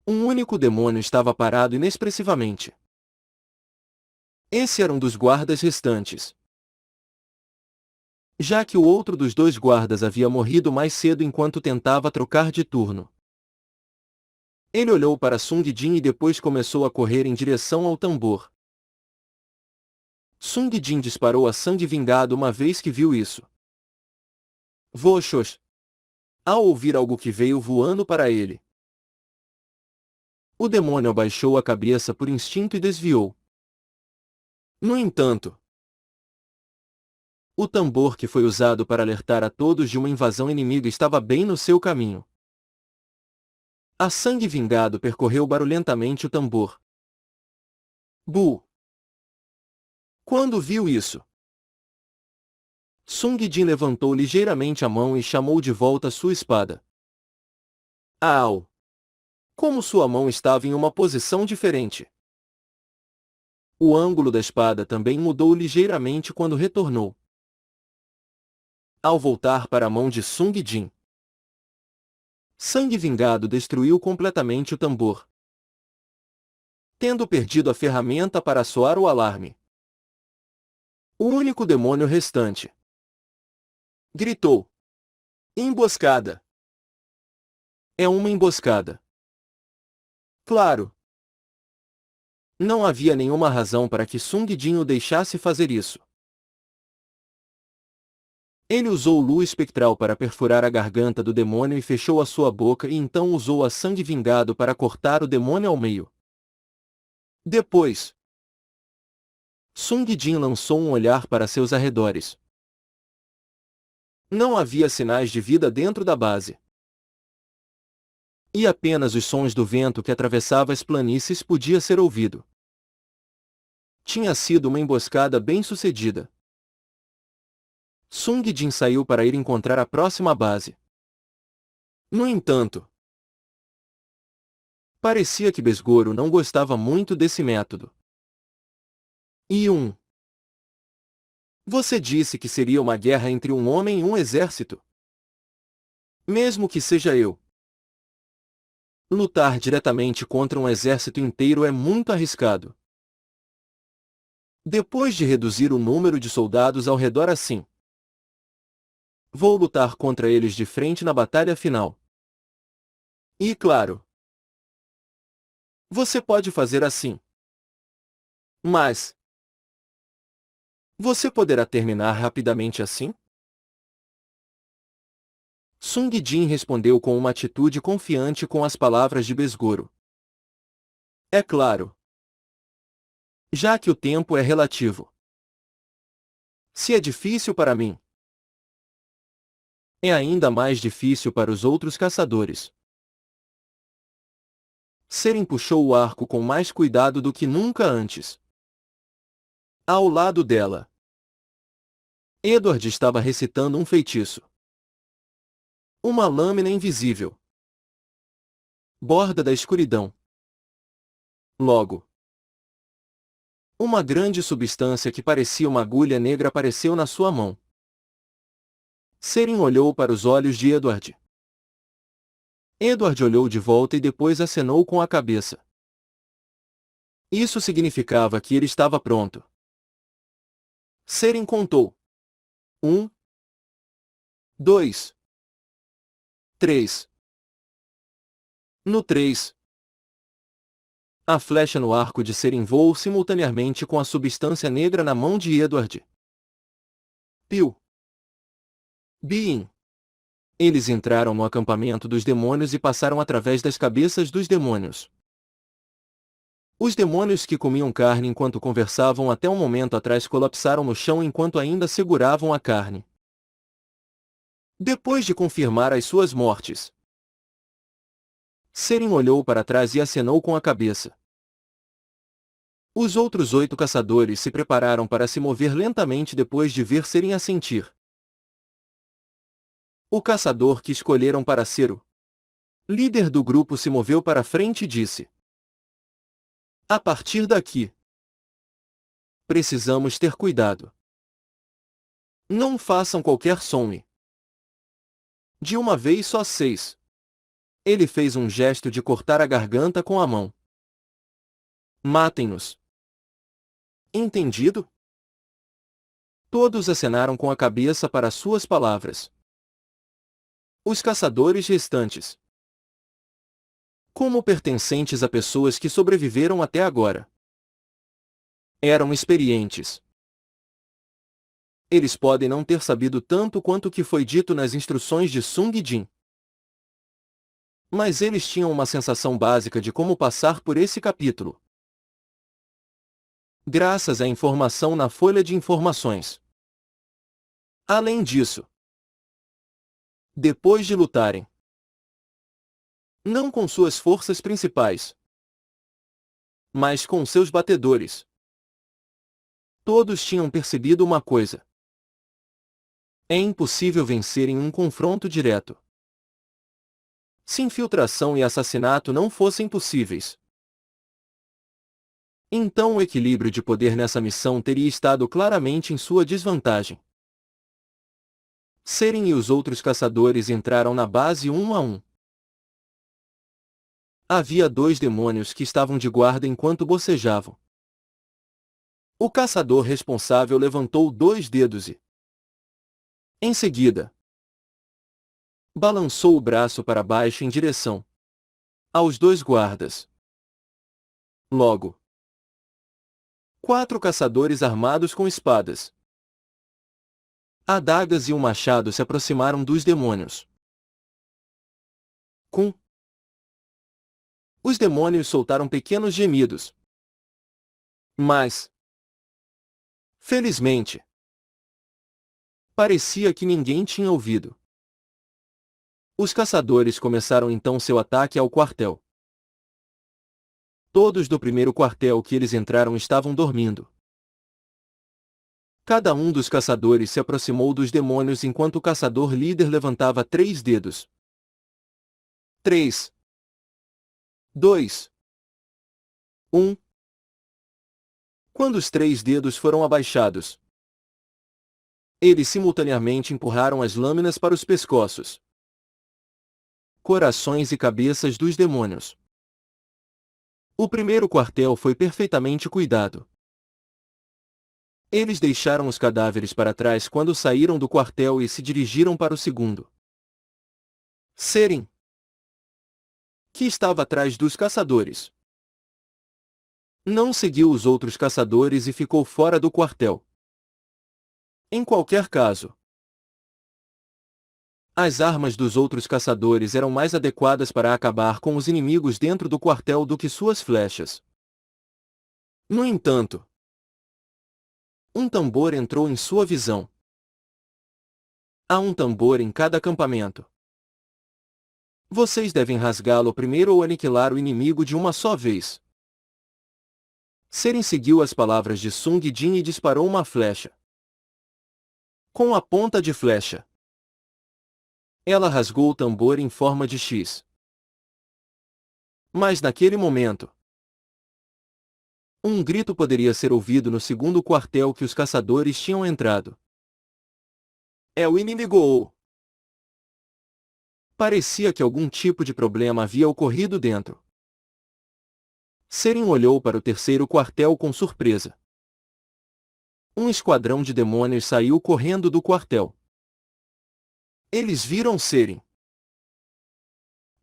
um único demônio estava parado inexpressivamente. Esse era um dos guardas restantes, já que o outro dos 2 guardas havia morrido mais cedo enquanto tentava trocar de turno. Ele olhou para Sung Jin e depois começou a correr em direção ao tambor. Sung Jin disparou a sangue vingado uma vez que viu isso. Voxos! Ao ouvir algo que veio voando para ele, o demônio abaixou a cabeça por instinto e desviou. No entanto, o tambor que foi usado para alertar a todos de uma invasão inimiga estava bem no seu caminho. A sangue vingado percorreu barulhentamente o tambor. Bu! Quando viu isso, Sung Jin levantou ligeiramente a mão e chamou de volta sua espada. Au! Como sua mão estava em uma posição diferente. O ângulo da espada também mudou ligeiramente quando retornou. Ao voltar para a mão de Sung Jin, sangue vingado destruiu completamente o tambor, tendo perdido a ferramenta para soar o alarme. O único demônio restante gritou: Emboscada! É uma emboscada. Claro. Não havia nenhuma razão para que Sung Jin o deixasse fazer isso. Ele usou luz espectral para perfurar a garganta do demônio e fechou a sua boca e então usou a sangue vingado para cortar o demônio ao meio. Depois, Sung Jin lançou um olhar para seus arredores. Não havia sinais de vida dentro da base. E apenas os sons do vento que atravessava as planícies podia ser ouvido. Tinha sido uma emboscada bem-sucedida. Sung Jin saiu para ir encontrar a próxima base. No entanto, parecia que Besgoro não gostava muito desse método. Você disse que seria uma guerra entre um homem e um exército. Mesmo que seja eu. Lutar diretamente contra um exército inteiro é muito arriscado. Depois de reduzir o número de soldados ao redor assim, vou lutar contra eles de frente na batalha final. E claro, você pode fazer assim. Mas você poderá terminar rapidamente assim? Sung Jin respondeu com uma atitude confiante com as palavras de Besgoro. É claro. Já que o tempo é relativo. Se é difícil para mim, é ainda mais difícil para os outros caçadores. Seren puxou o arco com mais cuidado do que nunca antes. Ao lado dela, Edward estava recitando um feitiço. Uma lâmina invisível. Borda da escuridão. Logo, uma grande substância que parecia uma agulha negra apareceu na sua mão. Seren olhou para os olhos de Edward. Edward olhou de volta e depois acenou com a cabeça. Isso significava que ele estava pronto. Seren contou. 1, 2, 3. No 3, a flecha no arco de Seren voou simultaneamente com a substância negra na mão de Edward. Piu. Bin. Eles entraram no acampamento dos demônios e passaram através das cabeças dos demônios. Os demônios que comiam carne enquanto conversavam até um momento atrás colapsaram no chão enquanto ainda seguravam a carne. Depois de confirmar as suas mortes, Seren olhou para trás e acenou com a cabeça. Os outros 8 caçadores se prepararam para se mover lentamente depois de ver Seren assentir. O caçador que escolheram para ser o líder do grupo se moveu para frente e disse: a partir daqui, precisamos ter cuidado. Não façam qualquer som. De uma vez só 6. Ele fez um gesto de cortar a garganta com a mão. Matem-nos. Entendido? Todos acenaram com a cabeça para suas palavras. Os caçadores restantes, como pertencentes a pessoas que sobreviveram até agora, eram experientes. Eles podem não ter sabido tanto quanto o que foi dito nas instruções de Sung Jin. Mas eles tinham uma sensação básica de como passar por esse capítulo. Graças à informação na folha de informações. Além disso, depois de lutarem, não com suas forças principais, mas com seus batedores, todos tinham percebido uma coisa. É impossível vencer em um confronto direto. Se infiltração e assassinato não fossem possíveis, então o equilíbrio de poder nessa missão teria estado claramente em sua desvantagem. Seren e os outros caçadores entraram na base um a um. Havia 2 demônios que estavam de guarda enquanto bocejavam. O caçador responsável levantou 2 dedos e, em seguida, balançou o braço para baixo em direção aos 2 guardas. Logo, 4 caçadores armados com espadas, adagas e um machado se aproximaram dos demônios. Os demônios soltaram pequenos gemidos. Mas, felizmente, parecia que ninguém tinha ouvido. Os caçadores começaram então seu ataque ao quartel. Todos do primeiro quartel que eles entraram estavam dormindo. Cada um dos caçadores se aproximou dos demônios enquanto o caçador líder levantava 3 dedos. 3, 2, 1. Quando os 3 dedos foram abaixados, eles simultaneamente empurraram as lâminas para os pescoços, corações e cabeças dos demônios. O primeiro quartel foi perfeitamente cuidado. Eles deixaram os cadáveres para trás quando saíram do quartel e se dirigiram para o segundo. Seren, que estava atrás dos caçadores, não seguiu os outros caçadores e ficou fora do quartel. Em qualquer caso, as armas dos outros caçadores eram mais adequadas para acabar com os inimigos dentro do quartel do que suas flechas. No entanto, um tambor entrou em sua visão. Há um tambor em cada acampamento. Vocês devem rasgá-lo primeiro ou aniquilar o inimigo de uma só vez. Seren seguiu as palavras de Sung Jin e disparou uma flecha. Com a ponta de flecha, ela rasgou o tambor em forma de X. Mas naquele momento, um grito poderia ser ouvido no segundo quartel que os caçadores tinham entrado. É o inimigo! Parecia que algum tipo de problema havia ocorrido dentro. Seren olhou para o terceiro quartel com surpresa. Um esquadrão de demônios saiu correndo do quartel. Eles viram Seren,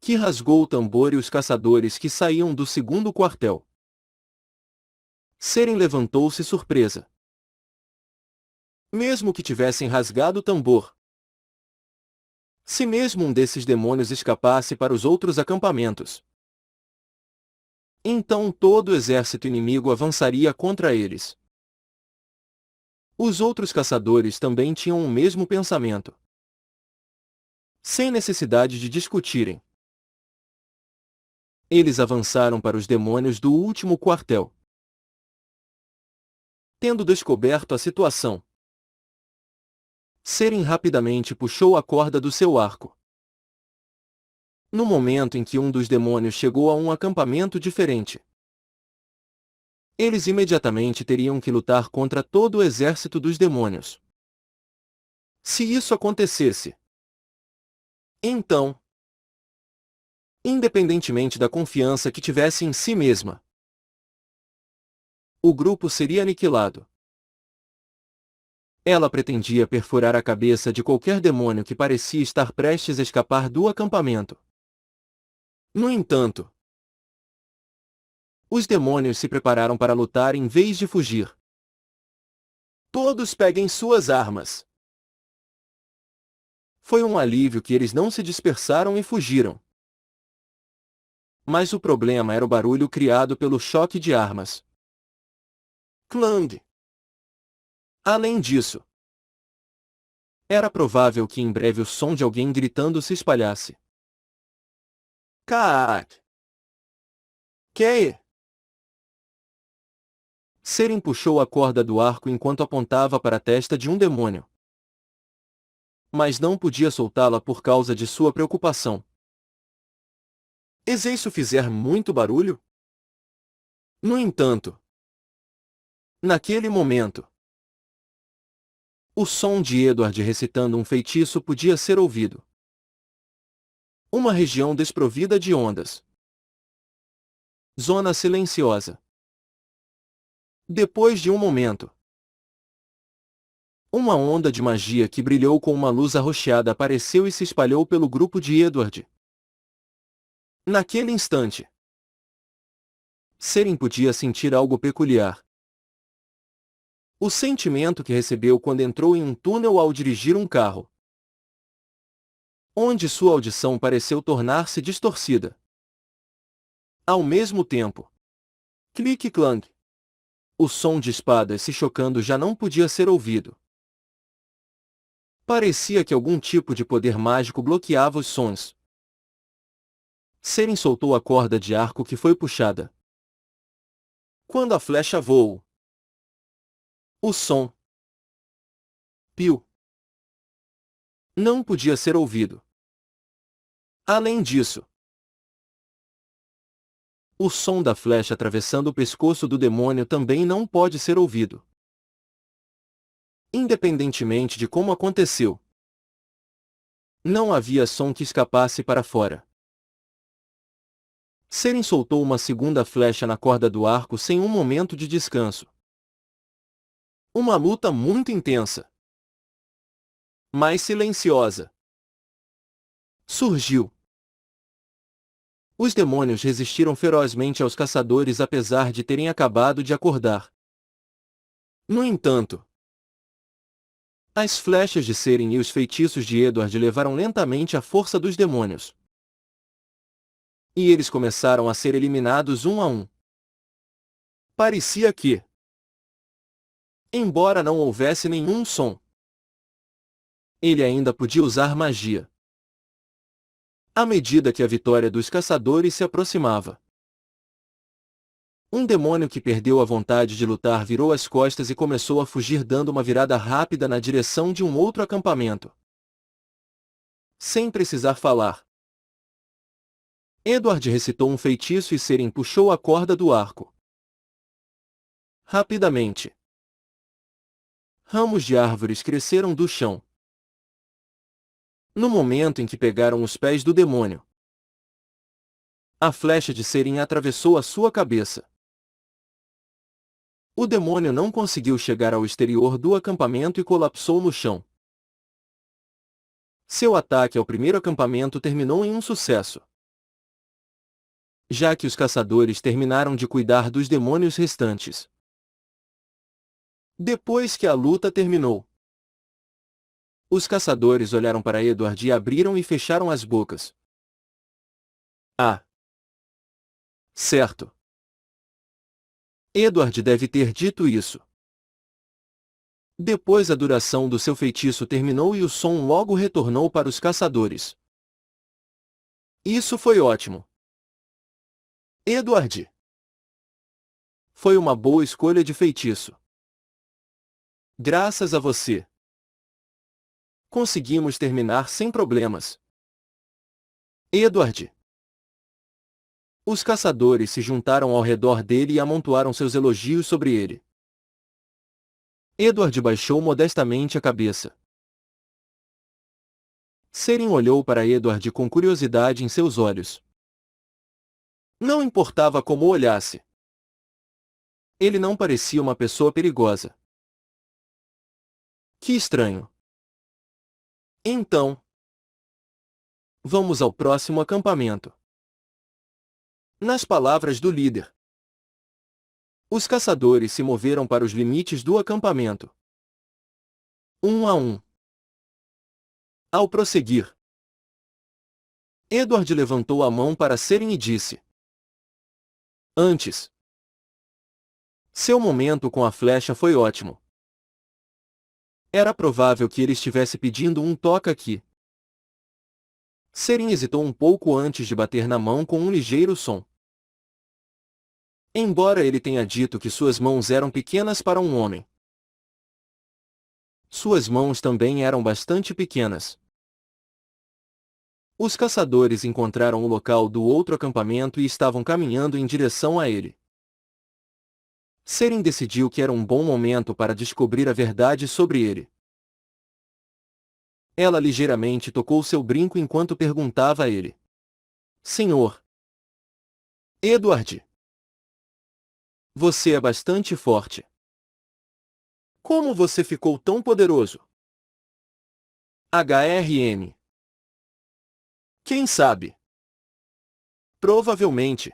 que rasgou o tambor, e os caçadores que saíam do segundo quartel. Seren levantou-se surpresa. Mesmo que tivessem rasgado o tambor, se mesmo um desses demônios escapasse para os outros acampamentos, então todo o exército inimigo avançaria contra eles. Os outros caçadores também tinham o mesmo pensamento. Sem necessidade de discutirem, eles avançaram para os demônios do último quartel. Tendo descoberto a situação, Seren rapidamente puxou a corda do seu arco. No momento em que um dos demônios chegou a um acampamento diferente, eles imediatamente teriam que lutar contra todo o exército dos demônios. Se isso acontecesse, então, independentemente da confiança que tivesse em si mesma, o grupo seria aniquilado. Ela pretendia perfurar a cabeça de qualquer demônio que parecia estar prestes a escapar do acampamento. No entanto, os demônios se prepararam para lutar em vez de fugir. Todos peguem suas armas! Foi um alívio que eles não se dispersaram e fugiram. Mas o problema era o barulho criado pelo choque de armas. Clang! Além disso, era provável que em breve o som de alguém gritando se espalhasse. Caat! Que? Seren puxou a corda do arco enquanto apontava para a testa de um demônio. Mas não podia soltá-la por causa de sua preocupação. E se isso fizer muito barulho? No entanto, naquele momento, o som de Edward recitando um feitiço podia ser ouvido. Uma região desprovida de ondas. Zona silenciosa. Depois de um momento, uma onda de magia que brilhou com uma luz arroxeada apareceu e se espalhou pelo grupo de Edward. Naquele instante, Seren podia sentir algo peculiar. O sentimento que recebeu quando entrou em um túnel ao dirigir um carro, onde sua audição pareceu tornar-se distorcida. Ao mesmo tempo, clique-clang, o som de espadas se chocando já não podia ser ouvido. Parecia que algum tipo de poder mágico bloqueava os sons. Seren soltou a corda de arco que foi puxada. Quando a flecha voou, o som piu não podia ser ouvido. Além disso, o som da flecha atravessando o pescoço do demônio também não pode ser ouvido. Independentemente de como aconteceu, não havia som que escapasse para fora. Seren soltou uma segunda flecha na corda do arco sem um momento de descanso. Uma luta muito intensa, mas silenciosa, surgiu. Os demônios resistiram ferozmente aos caçadores apesar de terem acabado de acordar. No entanto, as flechas de Seren e os feitiços de Edward levaram lentamente a força dos demônios. E eles começaram a ser eliminados um a um. Parecia que, embora não houvesse nenhum som, ele ainda podia usar magia. À medida que a vitória dos caçadores se aproximava, um demônio que perdeu a vontade de lutar virou as costas e começou a fugir dando uma virada rápida na direção de um outro acampamento. Sem precisar falar, Edward recitou um feitiço e Seren puxou a corda do arco. Rapidamente, ramos de árvores cresceram do chão. No momento em que pegaram os pés do demônio, a flecha de Seren atravessou a sua cabeça. O demônio não conseguiu chegar ao exterior do acampamento e colapsou no chão. Seu ataque ao primeiro acampamento terminou em um sucesso, já que os caçadores terminaram de cuidar dos demônios restantes. Depois que a luta terminou, os caçadores olharam para Edward e abriram e fecharam as bocas. Ah! Certo! Edward deve ter dito isso. Depois a duração do seu feitiço terminou e o som logo retornou para os caçadores. Isso foi ótimo. Edward! Foi uma boa escolha de feitiço. Graças a você, conseguimos terminar sem problemas. Edward! Os caçadores se juntaram ao redor dele e amontoaram seus elogios sobre ele. Edward baixou modestamente a cabeça. Seren olhou para Edward com curiosidade em seus olhos. Não importava como olhasse. Ele não parecia uma pessoa perigosa. Que estranho. Então, vamos ao próximo acampamento. Nas palavras do líder, os caçadores se moveram para os limites do acampamento. Um a um. Ao prosseguir, Edward levantou a mão para Seren e disse: Antes. Seu momento com a flecha foi ótimo. Era provável que ele estivesse pedindo um toca aqui. Seren hesitou um pouco antes de bater na mão com um ligeiro som. Embora ele tenha dito que suas mãos eram pequenas para um homem, suas mãos também eram bastante pequenas. Os caçadores encontraram o local do outro acampamento e estavam caminhando em direção a ele. Seren decidiu que era um bom momento para descobrir a verdade sobre ele. Ela ligeiramente tocou seu brinco enquanto perguntava a ele: Senhor Edward, você é bastante forte. Como você ficou tão poderoso? HRM. Quem sabe? Provavelmente.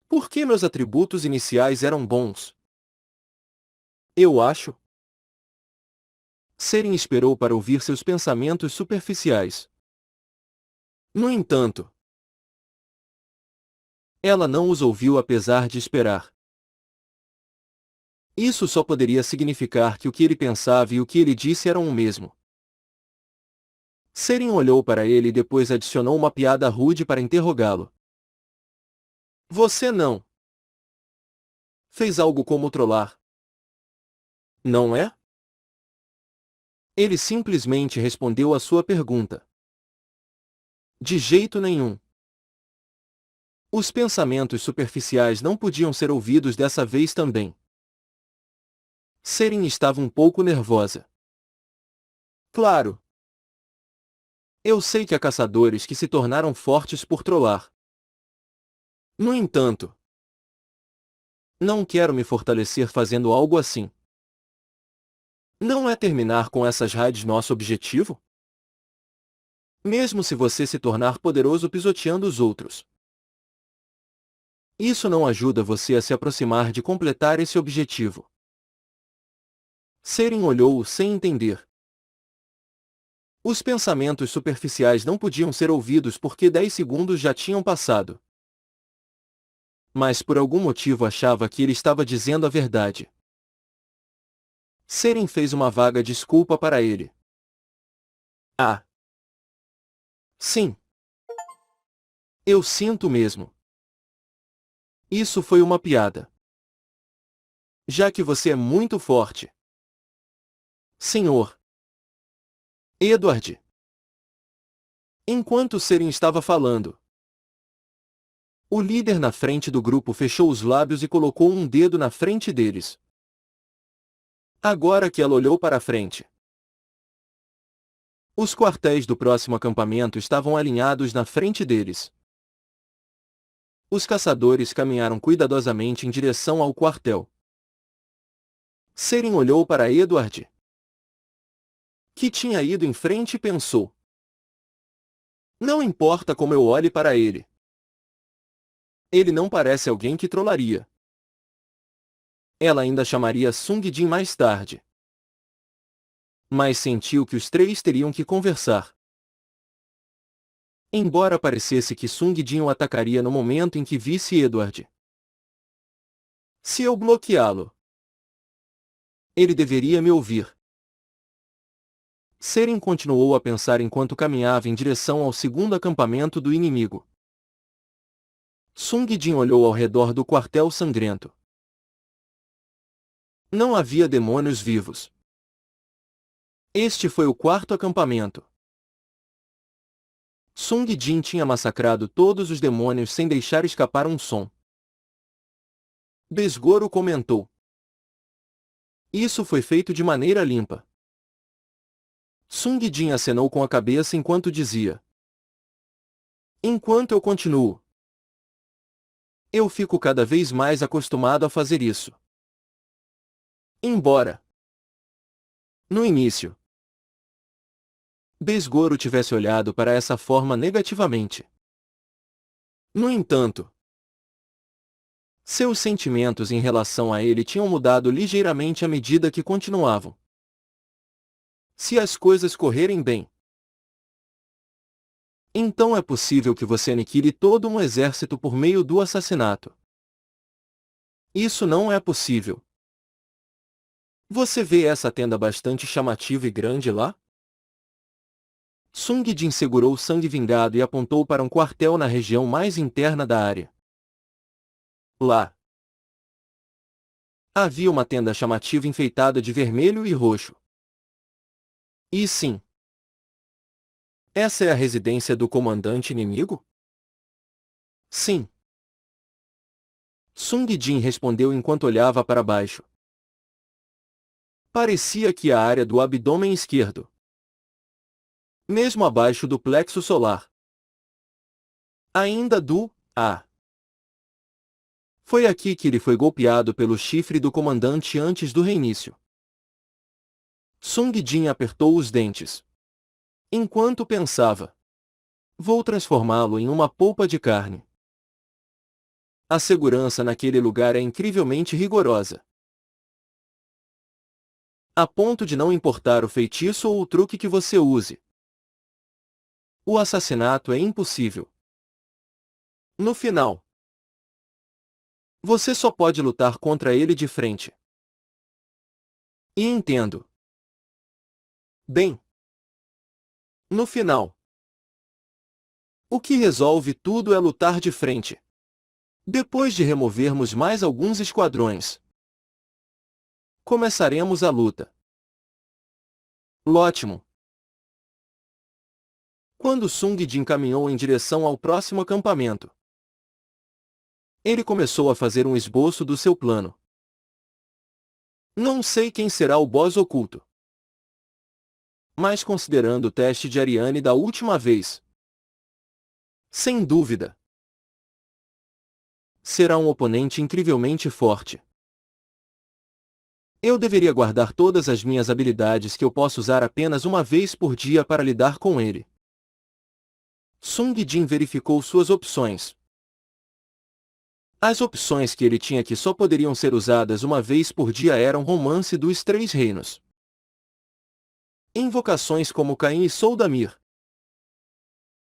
Porque meus atributos iniciais eram bons. Eu acho. Seren esperou para ouvir seus pensamentos superficiais. No entanto, ela não os ouviu apesar de esperar. Isso só poderia significar que o que ele pensava e o que ele disse eram o mesmo. Seren olhou para ele e depois adicionou uma piada rude para interrogá-lo. Você não fez algo como trollar, não é? Ele simplesmente respondeu à sua pergunta. De jeito nenhum. Os pensamentos superficiais não podiam ser ouvidos dessa vez também. Seren estava um pouco nervosa. Claro. Eu sei que há caçadores que se tornaram fortes por trollar. No entanto, não quero me fortalecer fazendo algo assim. Não é terminar com essas raids nosso objetivo? Mesmo se você se tornar poderoso pisoteando os outros. Isso não ajuda você a se aproximar de completar esse objetivo. Seren olhou-o sem entender. Os pensamentos superficiais não podiam ser ouvidos porque 10 segundos já tinham passado. Mas por algum motivo achava que ele estava dizendo a verdade. Seren fez uma vaga desculpa para ele. Ah. Sim. Eu sinto mesmo. Isso foi uma piada. Já que você é muito forte. Senhor Edward. Enquanto Seren estava falando, o líder na frente do grupo fechou os lábios e colocou um dedo na frente deles. Agora que ela olhou para a frente, os quartéis do próximo acampamento estavam alinhados na frente deles. Os caçadores caminharam cuidadosamente em direção ao quartel. Seren olhou para Edward, que tinha ido em frente e pensou. Não importa como eu olhe para ele. Ele não parece alguém que trollaria. Ela ainda chamaria Sung Jin mais tarde. Mas sentiu que os três teriam que conversar. Embora parecesse que Sung Jin o atacaria no momento em que visse Edward. Se eu bloqueá-lo, ele deveria me ouvir. Seren continuou a pensar enquanto caminhava em direção ao segundo acampamento do inimigo. Sung Jin olhou ao redor do quartel sangrento. Não havia demônios vivos. Este foi o quarto acampamento. Sung Jin tinha massacrado todos os demônios sem deixar escapar um som. Besgoro comentou. Isso foi feito de maneira limpa. Sung Jin acenou com a cabeça enquanto dizia. Enquanto eu continuo, eu fico cada vez mais acostumado a fazer isso. Embora, no início, Besgoro tivesse olhado para essa forma negativamente. No entanto, seus sentimentos em relação a ele tinham mudado ligeiramente à medida que continuavam. Se as coisas correrem bem, então é possível que você aniquile todo um exército por meio do assassinato. Isso não é possível. Você vê essa tenda bastante chamativa e grande lá? Sung Jin segurou o sangue vingado e apontou para um quartel na região mais interna da área. Lá havia uma tenda chamativa enfeitada de vermelho e roxo. E sim, essa é a residência do comandante inimigo? Sim. Sung Jin respondeu enquanto olhava para baixo. Parecia que a área do abdômen esquerdo, mesmo abaixo do plexo solar, ainda foi aqui que ele foi golpeado pelo chifre do comandante antes do reinício. Sung Jin apertou os dentes. Enquanto pensava. Vou transformá-lo em uma polpa de carne. A segurança naquele lugar é incrivelmente rigorosa. A ponto de não importar o feitiço ou o truque que você use. O assassinato é impossível. No final, você só pode lutar contra ele de frente. E entendo. Bem, no final, o que resolve tudo é lutar de frente. Depois de removermos mais alguns esquadrões, começaremos a luta. Ótimo. Quando Sung Jin caminhou em direção ao próximo acampamento, ele começou a fazer um esboço do seu plano. Não sei quem será o boss oculto, mas considerando o teste de Ariane da última vez, sem dúvida, será um oponente incrivelmente forte. Eu deveria guardar todas as minhas habilidades que eu posso usar apenas uma vez por dia para lidar com ele. Sung Jin verificou suas opções. As opções que ele tinha que só poderiam ser usadas uma vez por dia eram Romance dos Três Reinos, invocações como Caim e Soldamir,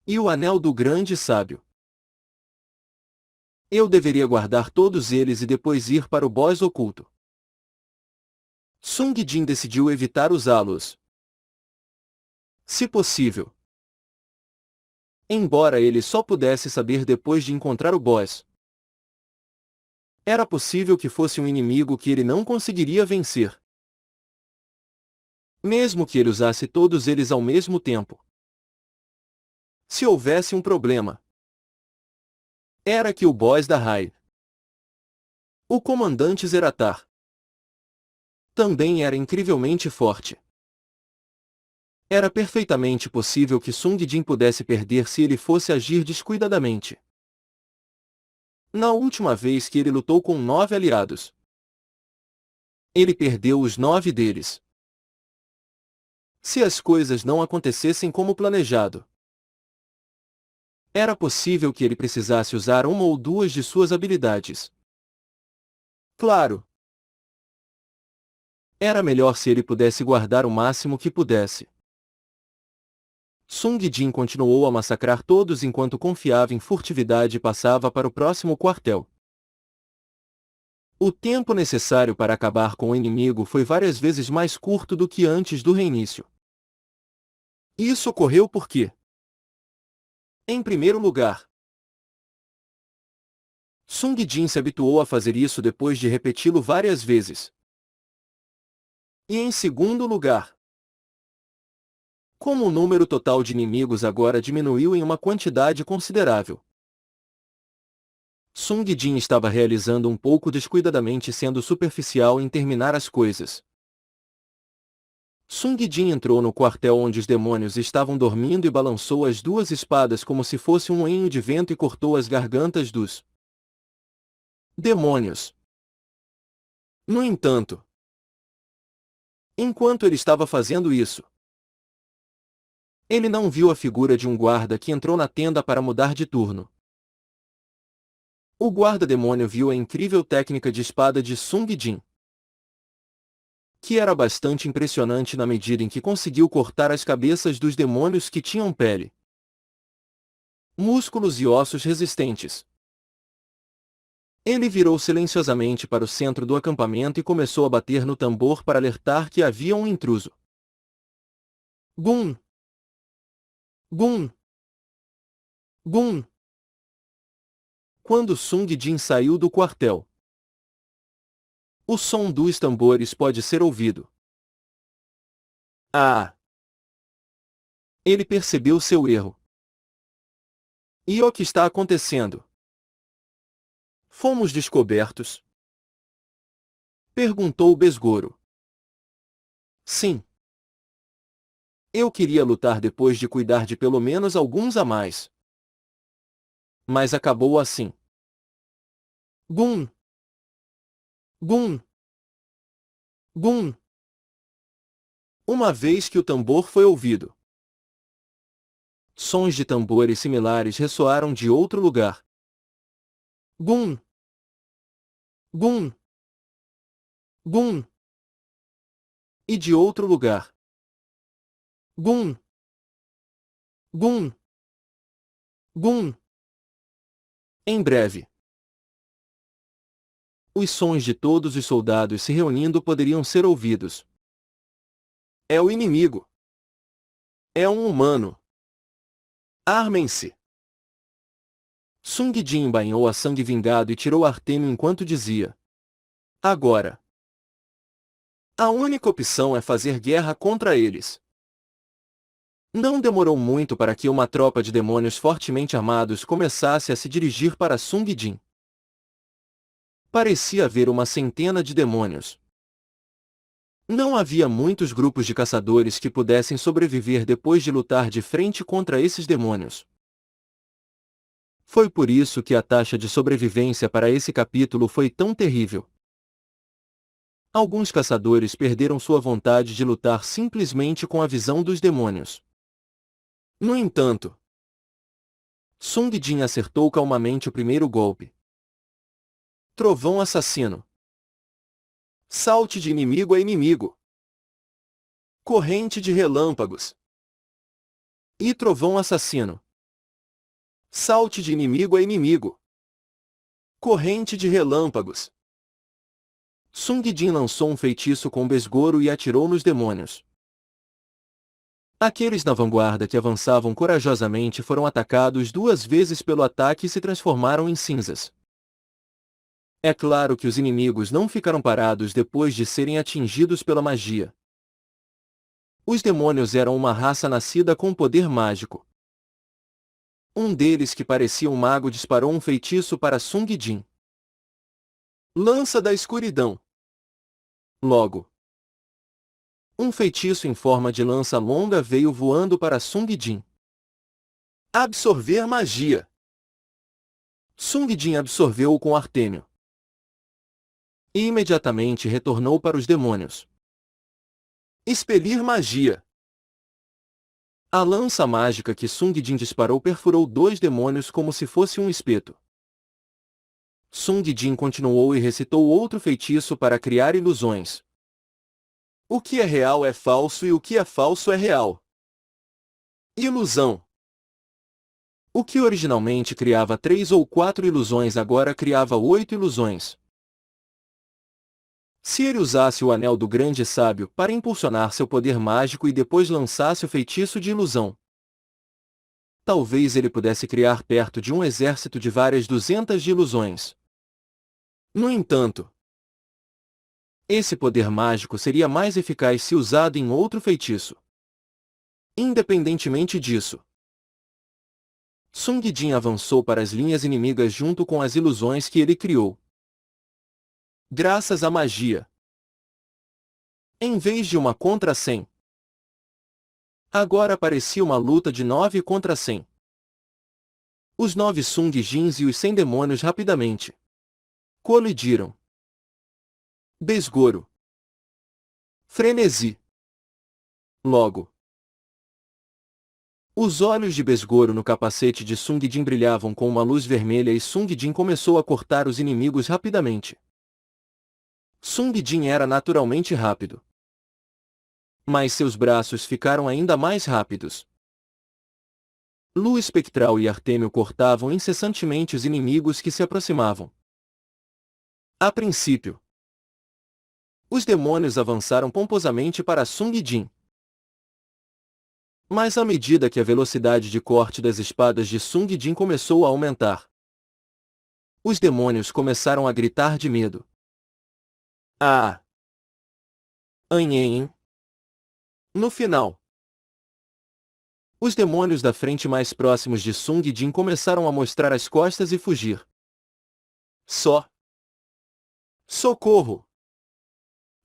e o Anel do Grande Sábio. Eu deveria guardar todos eles e depois ir para o boss oculto. Sung Jin decidiu evitar usá-los, se possível. Embora ele só pudesse saber depois de encontrar o boss, era possível que fosse um inimigo que ele não conseguiria vencer, mesmo que ele usasse todos eles ao mesmo tempo. Se houvesse um problema, era que o boss da raid, o comandante Zeratar, também era incrivelmente forte. Era perfeitamente possível que Sung Jin pudesse perder se ele fosse agir descuidadamente. Na última vez que ele lutou com 9 aliados, ele perdeu os 9 deles. Se as coisas não acontecessem como planejado, era possível que ele precisasse usar uma ou duas de suas habilidades. Claro, era melhor se ele pudesse guardar o máximo que pudesse. Sung Jin continuou a massacrar todos enquanto confiava em furtividade e passava para o próximo quartel. O tempo necessário para acabar com o inimigo foi várias vezes mais curto do que antes do reinício. Isso ocorreu porque, em primeiro lugar, Sung Jin se habituou a fazer isso depois de repeti-lo várias vezes. E em segundo lugar, como o número total de inimigos agora diminuiu em uma quantidade considerável, Sung Jin estava realizando um pouco descuidadamente, sendo superficial em terminar as coisas. Sung Jin entrou no quartel onde os demônios estavam dormindo e balançou as duas espadas como se fosse um moinho de vento e cortou as gargantas dos demônios. No entanto, enquanto ele estava fazendo isso, ele não viu a figura de um guarda que entrou na tenda para mudar de turno. O guarda-demônio viu a incrível técnica de espada de Sung Jin, que era bastante impressionante na medida em que conseguiu cortar as cabeças dos demônios que tinham pele, músculos e ossos resistentes. Ele virou silenciosamente para o centro do acampamento e começou a bater no tambor para alertar que havia um intruso. Gum! Gum! Gum! Quando Sung Jin saiu do quartel, o som dos tambores pode ser ouvido. Ah! Ele percebeu seu erro. E o que está acontecendo? Fomos descobertos? Perguntou o Besgoro. Sim. Eu queria lutar depois de cuidar de pelo menos alguns a mais. Mas acabou assim. Gum! Gum! Gum! Uma vez que o tambor foi ouvido, sons de tambores similares ressoaram de outro lugar. Gum! Gum! Gum! E de outro lugar. Gum! Gum! Gum! Em breve, os sons de todos os soldados se reunindo poderiam ser ouvidos. É o inimigo. É um humano. Armem-se. Sung Jin banhou a sangue vingado e tirou Artêmio enquanto dizia: agora. A única opção é fazer guerra contra eles. Não demorou muito para que uma tropa de demônios fortemente armados começasse a se dirigir para Sung Jin. Parecia haver uma centena de demônios. Não havia muitos grupos de caçadores que pudessem sobreviver depois de lutar de frente contra esses demônios. Foi por isso que a taxa de sobrevivência para esse capítulo foi tão terrível. Alguns caçadores perderam sua vontade de lutar simplesmente com a visão dos demônios. No entanto, Sung Jin acertou calmamente o primeiro golpe. Trovão assassino. Salte de inimigo a inimigo. Corrente de relâmpagos. E trovão assassino. Salte de inimigo a inimigo. Corrente de relâmpagos. Sung Jin lançou um feitiço com besgoro e atirou nos demônios. Aqueles na vanguarda que avançavam corajosamente foram atacados 2 vezes pelo ataque e se transformaram em cinzas. É claro que os inimigos não ficaram parados depois de serem atingidos pela magia. Os demônios eram uma raça nascida com poder mágico. Um deles, que parecia um mago, disparou um feitiço para Sung Jin. Lança da escuridão. Logo, um feitiço em forma de lança longa veio voando para Sung Jin. Absorver magia. Sung Jin absorveu-o com Artêmio. E imediatamente retornou para os demônios. Expelir magia. A lança mágica que Sung Jin disparou perfurou 2 demônios como se fosse um espeto. Sung Jin continuou e recitou outro feitiço para criar ilusões. O que é real é falso e o que é falso é real. Ilusão. O que originalmente criava 3 ou 4 ilusões agora criava 8 ilusões. Se ele usasse o anel do grande sábio para impulsionar seu poder mágico e depois lançasse o feitiço de ilusão, talvez ele pudesse criar perto de um exército de várias 200 de ilusões. No entanto, esse poder mágico seria mais eficaz se usado em outro feitiço. Independentemente disso, Sung Jin avançou para as linhas inimigas junto com as ilusões que ele criou. Graças à magia. Em vez de uma contra 100, agora parecia uma luta de 9 contra 100. Os 9 Sung Jins e os 100 demônios rapidamente colidiram. Besgoro. Frenesi. Logo, os olhos de Besgoro no capacete de Sung Jin brilhavam com uma luz vermelha e Sung Jin começou a cortar os inimigos rapidamente. Sung Jin era naturalmente rápido, mas seus braços ficaram ainda mais rápidos. Lua espectral e Artêmio cortavam incessantemente os inimigos que se aproximavam. A princípio, os demônios avançaram pomposamente para Sung Jin. Mas à medida que a velocidade de corte das espadas de Sung Jin começou a aumentar, os demônios começaram a gritar de medo. Ah! Anhen! No final, os demônios da frente mais próximos de Sung Jin começaram a mostrar as costas e fugir. Socorro!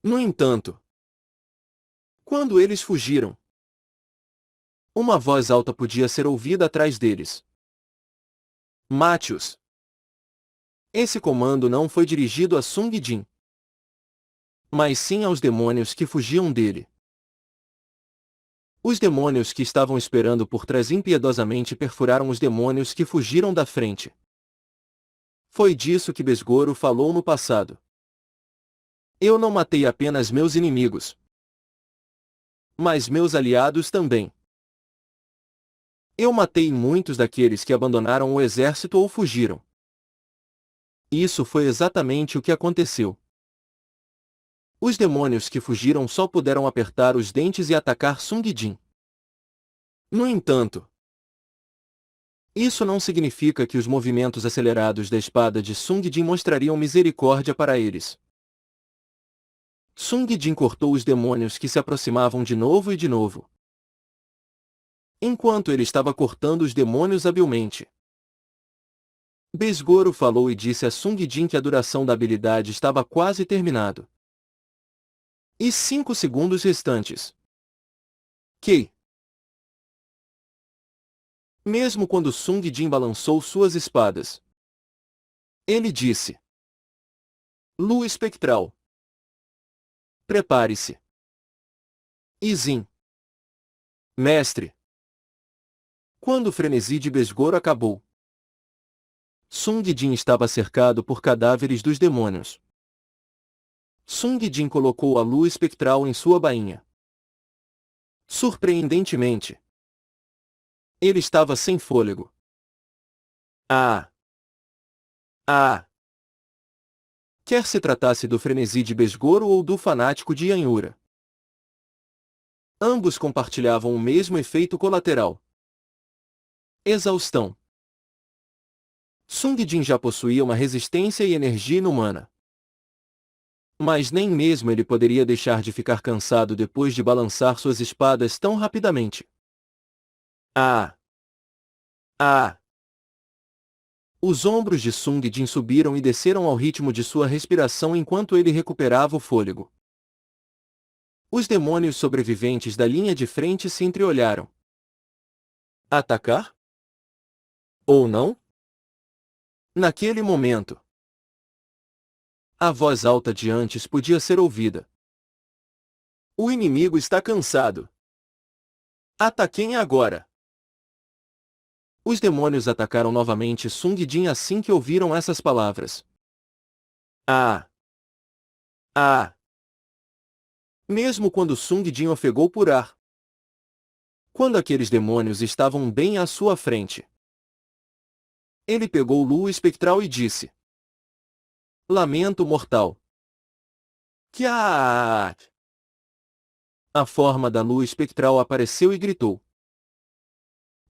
No entanto, quando eles fugiram, uma voz alta podia ser ouvida atrás deles. Mate-os! Esse comando não foi dirigido a Sung Jin, mas sim aos demônios que fugiam dele. Os demônios que estavam esperando por trás impiedosamente perfuraram os demônios que fugiram da frente. Foi disso que Besgoro falou no passado. Eu não matei apenas meus inimigos, mas meus aliados também. Eu matei muitos daqueles que abandonaram o exército ou fugiram. Isso foi exatamente o que aconteceu. Os demônios que fugiram só puderam apertar os dentes e atacar Sung Jin. No entanto, isso não significa que os movimentos acelerados da espada de Sung Jin mostrariam misericórdia para eles. Sung Jin cortou os demônios que se aproximavam de novo e de novo. Enquanto ele estava cortando os demônios habilmente, Besgoro falou e disse a Sung Jin que a duração da habilidade estava quase terminado. E 5 segundos restantes. Que? Mesmo quando Sung Jin balançou suas espadas, ele disse: Lua espectral. Prepare-se. Izin. Mestre. Quando o frenesi de Besgoro acabou, Sung Jin estava cercado por cadáveres dos demônios. Sung Jin colocou a lua espectral em sua bainha. Surpreendentemente, ele estava sem fôlego. Ah! Ah! Quer se tratasse do frenesi de Besgoro ou do fanático de Yanhura, ambos compartilhavam o mesmo efeito colateral: exaustão. Sung Jin já possuía uma resistência e energia inumana. Mas nem mesmo ele poderia deixar de ficar cansado depois de balançar suas espadas tão rapidamente. Ah! Ah! Os ombros de Sung Jin subiram e desceram ao ritmo de sua respiração enquanto ele recuperava o fôlego. Os demônios sobreviventes da linha de frente se entreolharam. Atacar? Ou não? Naquele momento, a voz alta de antes podia ser ouvida. O inimigo está cansado. Ataquem agora! Os demônios atacaram novamente Sung Jin assim que ouviram essas palavras. Ah! Ah! Mesmo quando Sung Jin ofegou por ar. Quando aqueles demônios estavam bem à sua frente, ele pegou lua espectral e disse: Lamento mortal. Kiaat! A forma da lua espectral apareceu e gritou.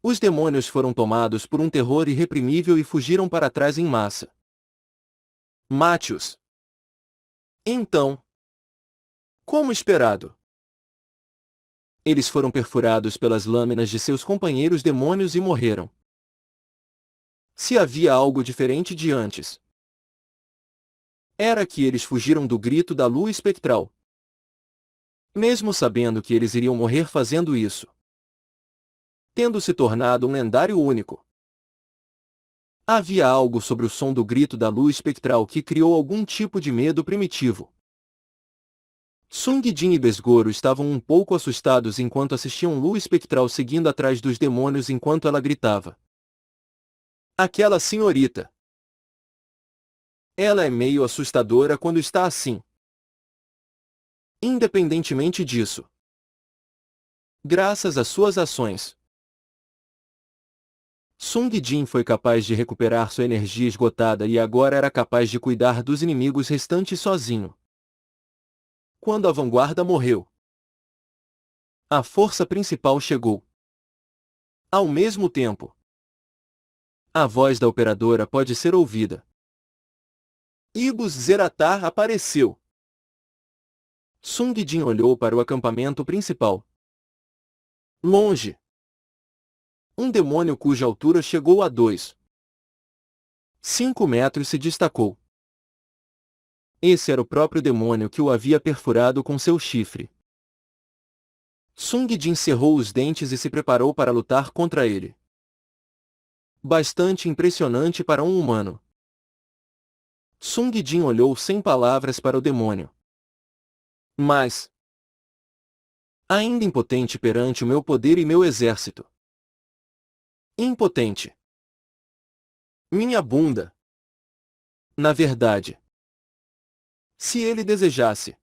Os demônios foram tomados por um terror irreprimível e fugiram para trás em massa. Mate-os! Então, como esperado, eles foram perfurados pelas lâminas de seus companheiros demônios e morreram. Se havia algo diferente de antes, era que eles fugiram do grito da lua espectral. Mesmo sabendo que eles iriam morrer fazendo isso, tendo se tornado um lendário único. Havia algo sobre o som do grito da lua espectral que criou algum tipo de medo primitivo. Sung Jin e Besgoro estavam um pouco assustados enquanto assistiam lua espectral seguindo atrás dos demônios enquanto ela gritava. Aquela senhorita! Ela é meio assustadora quando está assim. Independentemente disso, graças às suas ações, Sung Jin foi capaz de recuperar sua energia esgotada e agora era capaz de cuidar dos inimigos restantes sozinho. Quando a vanguarda morreu, a força principal chegou. Ao mesmo tempo, a voz da operadora pode ser ouvida. Ibus Zeratar apareceu. Sung Jin olhou para o acampamento principal. Longe, um demônio cuja altura chegou a 2,5 metros se destacou. Esse era o próprio demônio que o havia perfurado com seu chifre. Sung Jin cerrou os dentes e se preparou para lutar contra ele. Bastante impressionante para um humano. Sung Jin olhou sem palavras para o demônio. Mas, ainda impotente perante o meu poder e meu exército. Impotente. Minha bunda. Na verdade, se ele desejasse,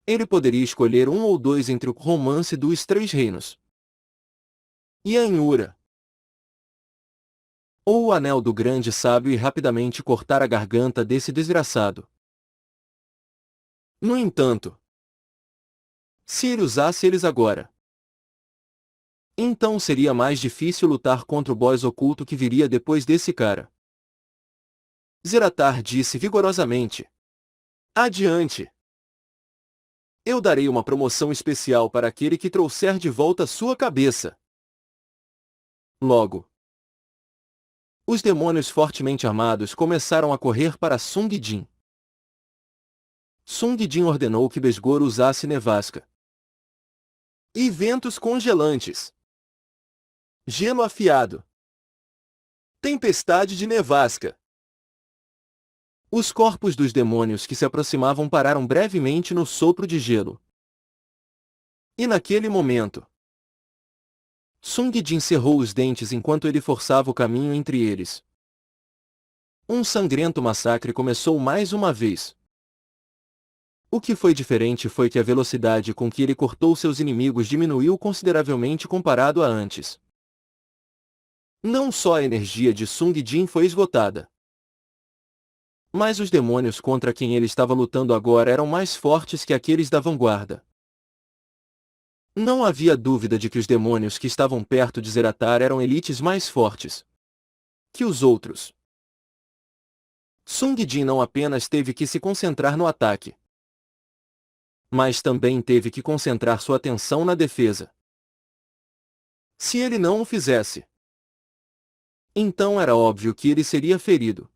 ele poderia escolher um ou dois entre o romance dos Três Reinos e Yanhura, ou o anel do grande sábio e rapidamente cortar a garganta desse desgraçado. No entanto, se ele usasse eles agora, então seria mais difícil lutar contra o boss oculto que viria depois desse cara. Zeratar disse vigorosamente. Adiante! Eu darei uma promoção especial para aquele que trouxer de volta sua cabeça. Logo, os demônios fortemente armados começaram a correr para Sung Jin. Sung Jin ordenou que Besgoro usasse nevasca e ventos congelantes, gelo afiado, tempestade de nevasca. Os corpos dos demônios que se aproximavam pararam brevemente no sopro de gelo. E naquele momento, Sung Jin cerrou os dentes enquanto ele forçava o caminho entre eles. Um sangrento massacre começou mais uma vez. O que foi diferente foi que a velocidade com que ele cortou seus inimigos diminuiu consideravelmente comparado a antes. Não só a energia de Sung Jin foi esgotada, mas os demônios contra quem ele estava lutando agora eram mais fortes que aqueles da vanguarda. Não havia dúvida de que os demônios que estavam perto de Zeratar eram elites mais fortes que os outros. Sung Jin não apenas teve que se concentrar no ataque, mas também teve que concentrar sua atenção na defesa. Se ele não o fizesse, então era óbvio que ele seria ferido.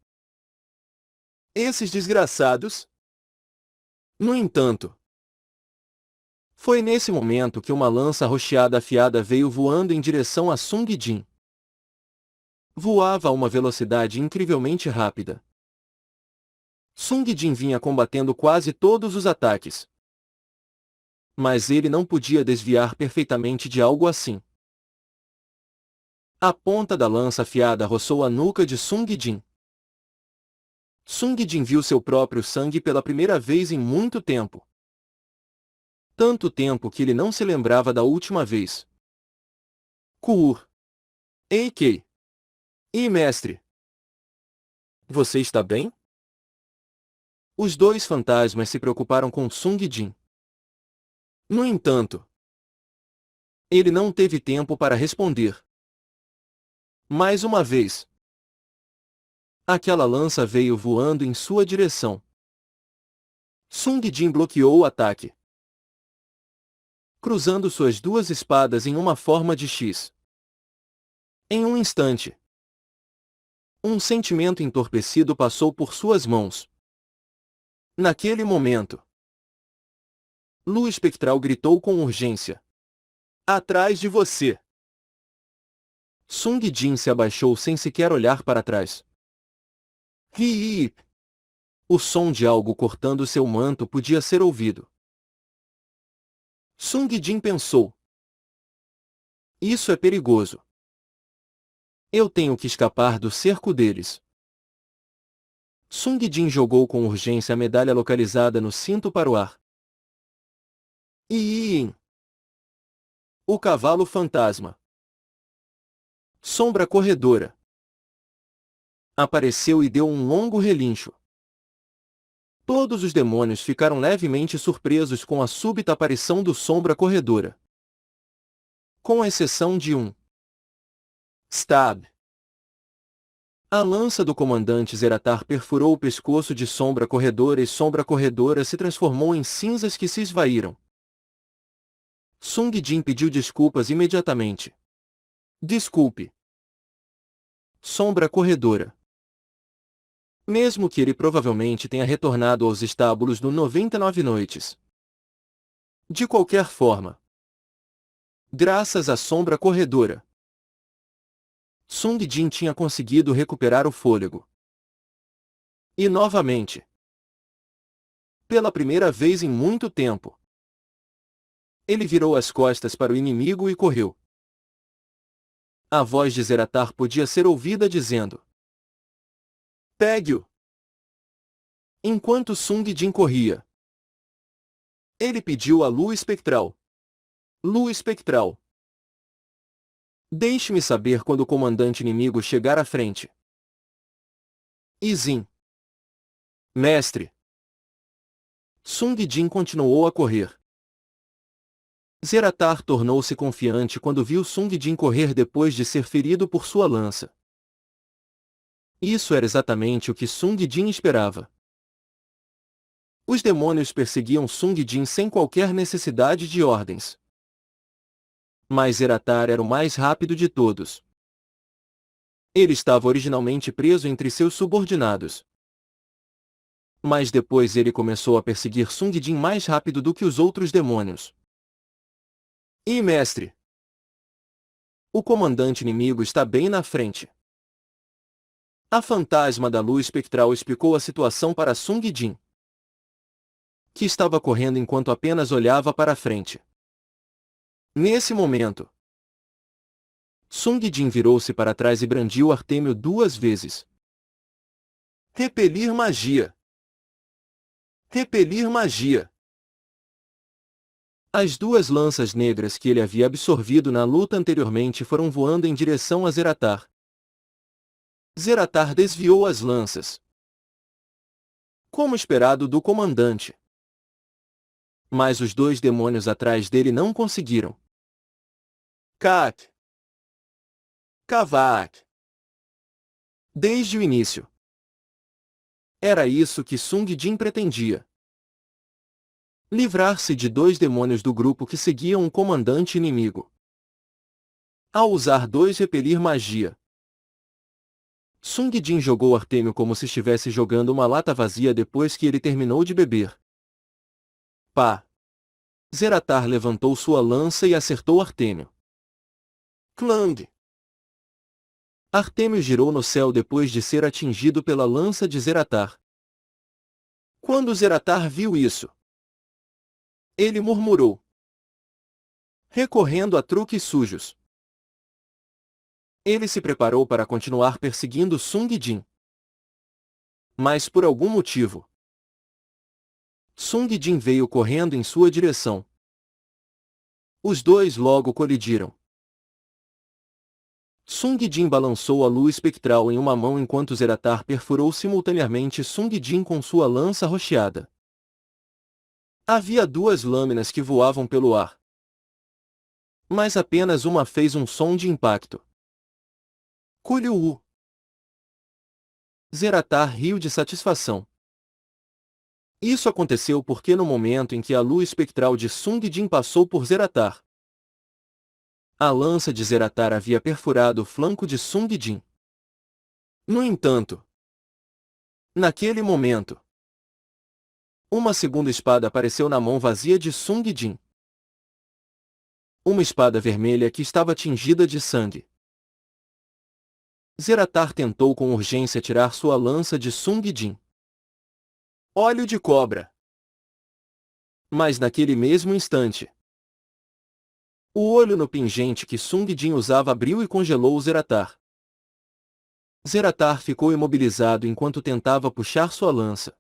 Esses desgraçados! No entanto, foi nesse momento que uma lança rocheada afiada veio voando em direção a Sung Jin. Voava a uma velocidade incrivelmente rápida. Sung Jin vinha combatendo quase todos os ataques, mas ele não podia desviar perfeitamente de algo assim. A ponta da lança afiada roçou a nuca de Sung Jin. Sung Jin viu seu próprio sangue pela primeira vez em muito tempo. Tanto tempo que ele não se lembrava da última vez. Kuur. Ei, e mestre? Você está bem? Os dois fantasmas se preocuparam com Sung Jin. No entanto, ele não teve tempo para responder. Mais uma vez, aquela lança veio voando em sua direção. Sung Jin bloqueou o ataque, cruzando suas duas espadas em uma forma de X. Em um instante, um sentimento entorpecido passou por suas mãos. Naquele momento, Lua Espectral gritou com urgência. Atrás de você! Sung Jin se abaixou sem sequer olhar para trás. Hi! O som de algo cortando seu manto podia ser ouvido. Sung Jin pensou. Isso é perigoso. Eu tenho que escapar do cerco deles. Sung Jin jogou com urgência a medalha localizada no cinto para o ar. E o cavalo fantasma. Sombra corredora. Apareceu e deu um longo relincho. Todos os demônios ficaram levemente surpresos com a súbita aparição do Sombra Corredora. Com exceção de um. Stab. A lança do comandante Zeratar perfurou o pescoço de Sombra Corredora e Sombra Corredora se transformou em cinzas que se esvaíram. Sung Jin pediu desculpas imediatamente. Desculpe. Sombra Corredora. Mesmo que ele provavelmente tenha retornado aos estábulos no 99 Noites. De qualquer forma, graças à Sombra Corredora, Sung Jin tinha conseguido recuperar o fôlego. E novamente, pela primeira vez em muito tempo, ele virou as costas para o inimigo e correu. A voz de Zeratar podia ser ouvida dizendo: pegue-o! Enquanto Sung Jin corria, ele pediu a Lua Espectral. Lua Espectral. Deixe-me saber quando o comandante inimigo chegar à frente. Izin. Mestre. Sung Jin continuou a correr. Zeratar tornou-se confiante quando viu Sung Jin correr depois de ser ferido por sua lança. Isso era exatamente o que Sung Jin esperava. Os demônios perseguiam Sung Jin sem qualquer necessidade de ordens. Mas Zeratar era o mais rápido de todos. Ele estava originalmente preso entre seus subordinados. Mas depois ele começou a perseguir Sung Jin mais rápido do que os outros demônios. E mestre! O comandante inimigo está bem na frente. A fantasma da luz espectral explicou a situação para Sung Jin, que estava correndo enquanto apenas olhava para a frente. Nesse momento, Sung Jin virou-se para trás e brandiu Artêmio 2 vezes. Repelir magia! Repelir magia! As 2 lanças negras que ele havia absorvido na luta anteriormente foram voando em direção a Zeratar. Zeratar desviou as lanças, como esperado do comandante. Mas os 2 demônios atrás dele não conseguiram. Kat! Kavak! Desde o início. Era isso que Sung Jin pretendia. Livrar-se de 2 demônios do grupo que seguiam um comandante inimigo. Ao usar 2 repelir magia, Sung Jin jogou Artêmio como se estivesse jogando uma lata vazia depois que ele terminou de beber. Pá! Zeratar levantou sua lança e acertou Artêmio. Clang! Artêmio girou no céu depois de ser atingido pela lança de Zeratar. Quando Zeratar viu isso, ele murmurou, recorrendo a truques sujos. Ele se preparou para continuar perseguindo Sung Jin. Mas por algum motivo, Sung Jin veio correndo em sua direção. Os 2 logo colidiram. Sung Jin balançou a luz espectral em uma mão enquanto Zeratar perfurou simultaneamente Sung Jin com sua lança rocheada. Havia 2 lâminas que voavam pelo ar, mas apenas uma fez um som de impacto. Kulhu! Zeratar riu de satisfação. Isso aconteceu porque no momento em que a luz espectral de Sung Jin passou por Zeratar, a lança de Zeratar havia perfurado o flanco de Sung Jin. No entanto, naquele momento, uma segunda espada apareceu na mão vazia de Sung Jin. Uma espada vermelha que estava tingida de sangue. Zeratar tentou com urgência tirar sua lança de Sung Jin. Óleo de cobra! Mas naquele mesmo instante, o olho no pingente que Sung Jin usava abriu e congelou Zeratar. Zeratar ficou imobilizado enquanto tentava puxar sua lança.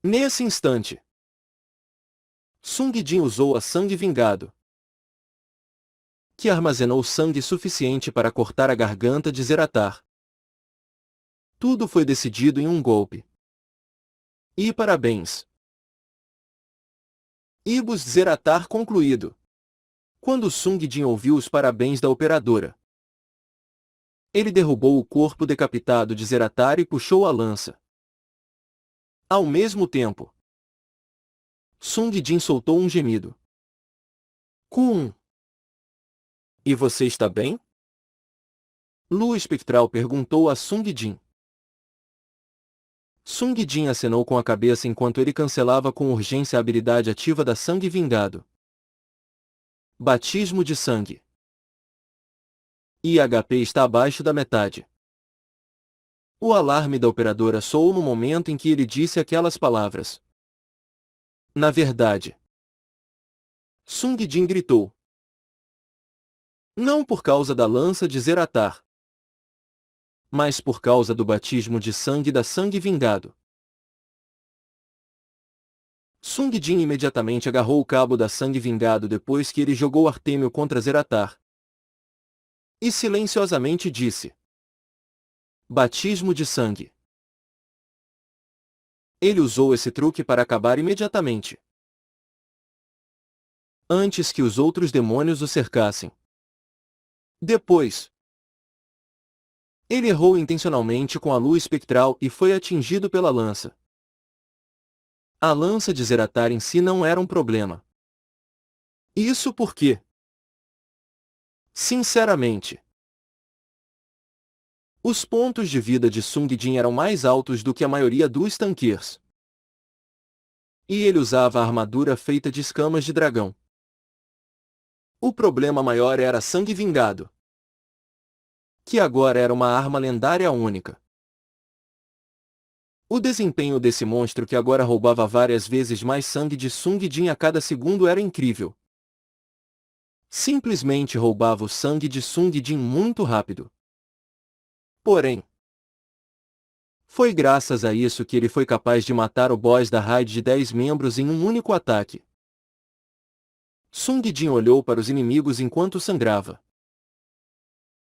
Nesse instante, Sung Jin usou a sangue vingado, que armazenou sangue suficiente para cortar a garganta de Zeratar. Tudo foi decidido em um golpe. E parabéns! Ibus Zeratar concluído. Quando Sung Jin ouviu os parabéns da operadora, ele derrubou o corpo decapitado de Zeratar e puxou a lança. Ao mesmo tempo, Sung Jin soltou um gemido. Kun! E você está bem? Lua espectral perguntou a Sung Jin. Sung Jin acenou com a cabeça enquanto ele cancelava com urgência a habilidade ativa da Sangue Vingado. Batismo de sangue. IHP está abaixo da metade. O alarme da operadora soou no momento em que ele disse aquelas palavras. Na verdade, Sung Jin gritou. Não por causa da lança de Zeratar, mas por causa do batismo de sangue da Sangue Vingado. Sung Jin imediatamente agarrou o cabo da Sangue Vingado depois que ele jogou Artêmio contra Zeratar. E silenciosamente disse. Batismo de sangue. Ele usou esse truque para acabar imediatamente, antes que os outros demônios o cercassem. Depois, ele errou intencionalmente com a lua espectral e foi atingido pela lança. A lança de Zeratar em si não era um problema. Isso porque, sinceramente, os pontos de vida de Sung Jin eram mais altos do que a maioria dos tanquers. E ele usava a armadura feita de escamas de dragão. O problema maior era Sangue Vingado, que agora era uma arma lendária única. O desempenho desse monstro que agora roubava várias vezes mais sangue de Sung Jin a cada segundo era incrível. Simplesmente roubava o sangue de Sung Jin muito rápido. Porém, foi graças a isso que ele foi capaz de matar o boss da raid de 10 membros em um único ataque. Sung Jin olhou para os inimigos enquanto sangrava.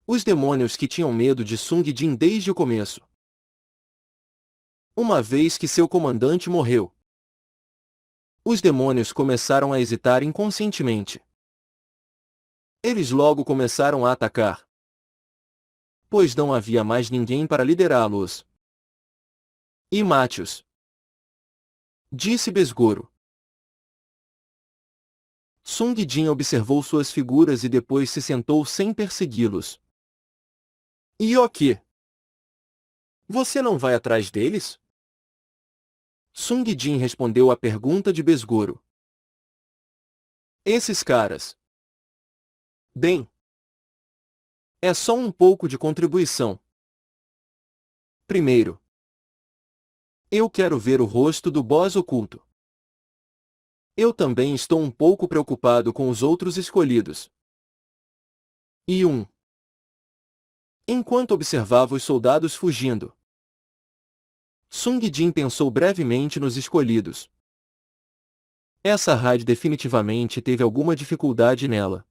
Os demônios que tinham medo de Sung Jin desde o começo. Uma vez que seu comandante morreu, os demônios começaram a hesitar inconscientemente. Eles logo começaram a atacar, pois não havia mais ninguém para liderá-los. E mate-os, disse Besgoro. Sung Jin observou suas figuras e depois se sentou sem persegui-los. E o quê? Você não vai atrás deles? Sung Jin respondeu à pergunta de Besgoro. Esses caras. Bem, é só um pouco de contribuição. Primeiro, eu quero ver o rosto do boss oculto. Eu também estou um pouco preocupado com os outros escolhidos. E enquanto observava os soldados fugindo, Sung Jin pensou brevemente nos escolhidos. Essa raid definitivamente teve alguma dificuldade nela.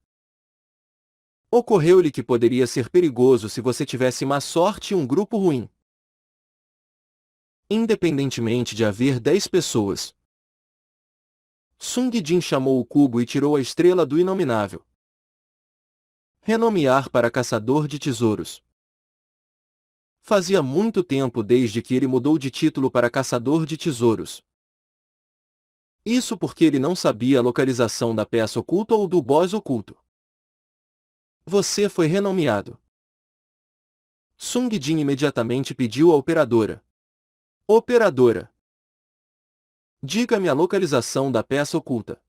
Ocorreu-lhe que poderia ser perigoso se você tivesse má sorte e um grupo ruim. Independentemente de haver 10 pessoas. Sung Jin chamou o cubo e tirou a estrela do Inominável. Renomear para Caçador de Tesouros. Fazia muito tempo desde que ele mudou de título para Caçador de Tesouros. Isso porque ele não sabia a localização da peça oculta ou do boss oculto. Você foi renomeado. Sung Jin imediatamente pediu à operadora. Operadora, diga-me a localização da peça oculta.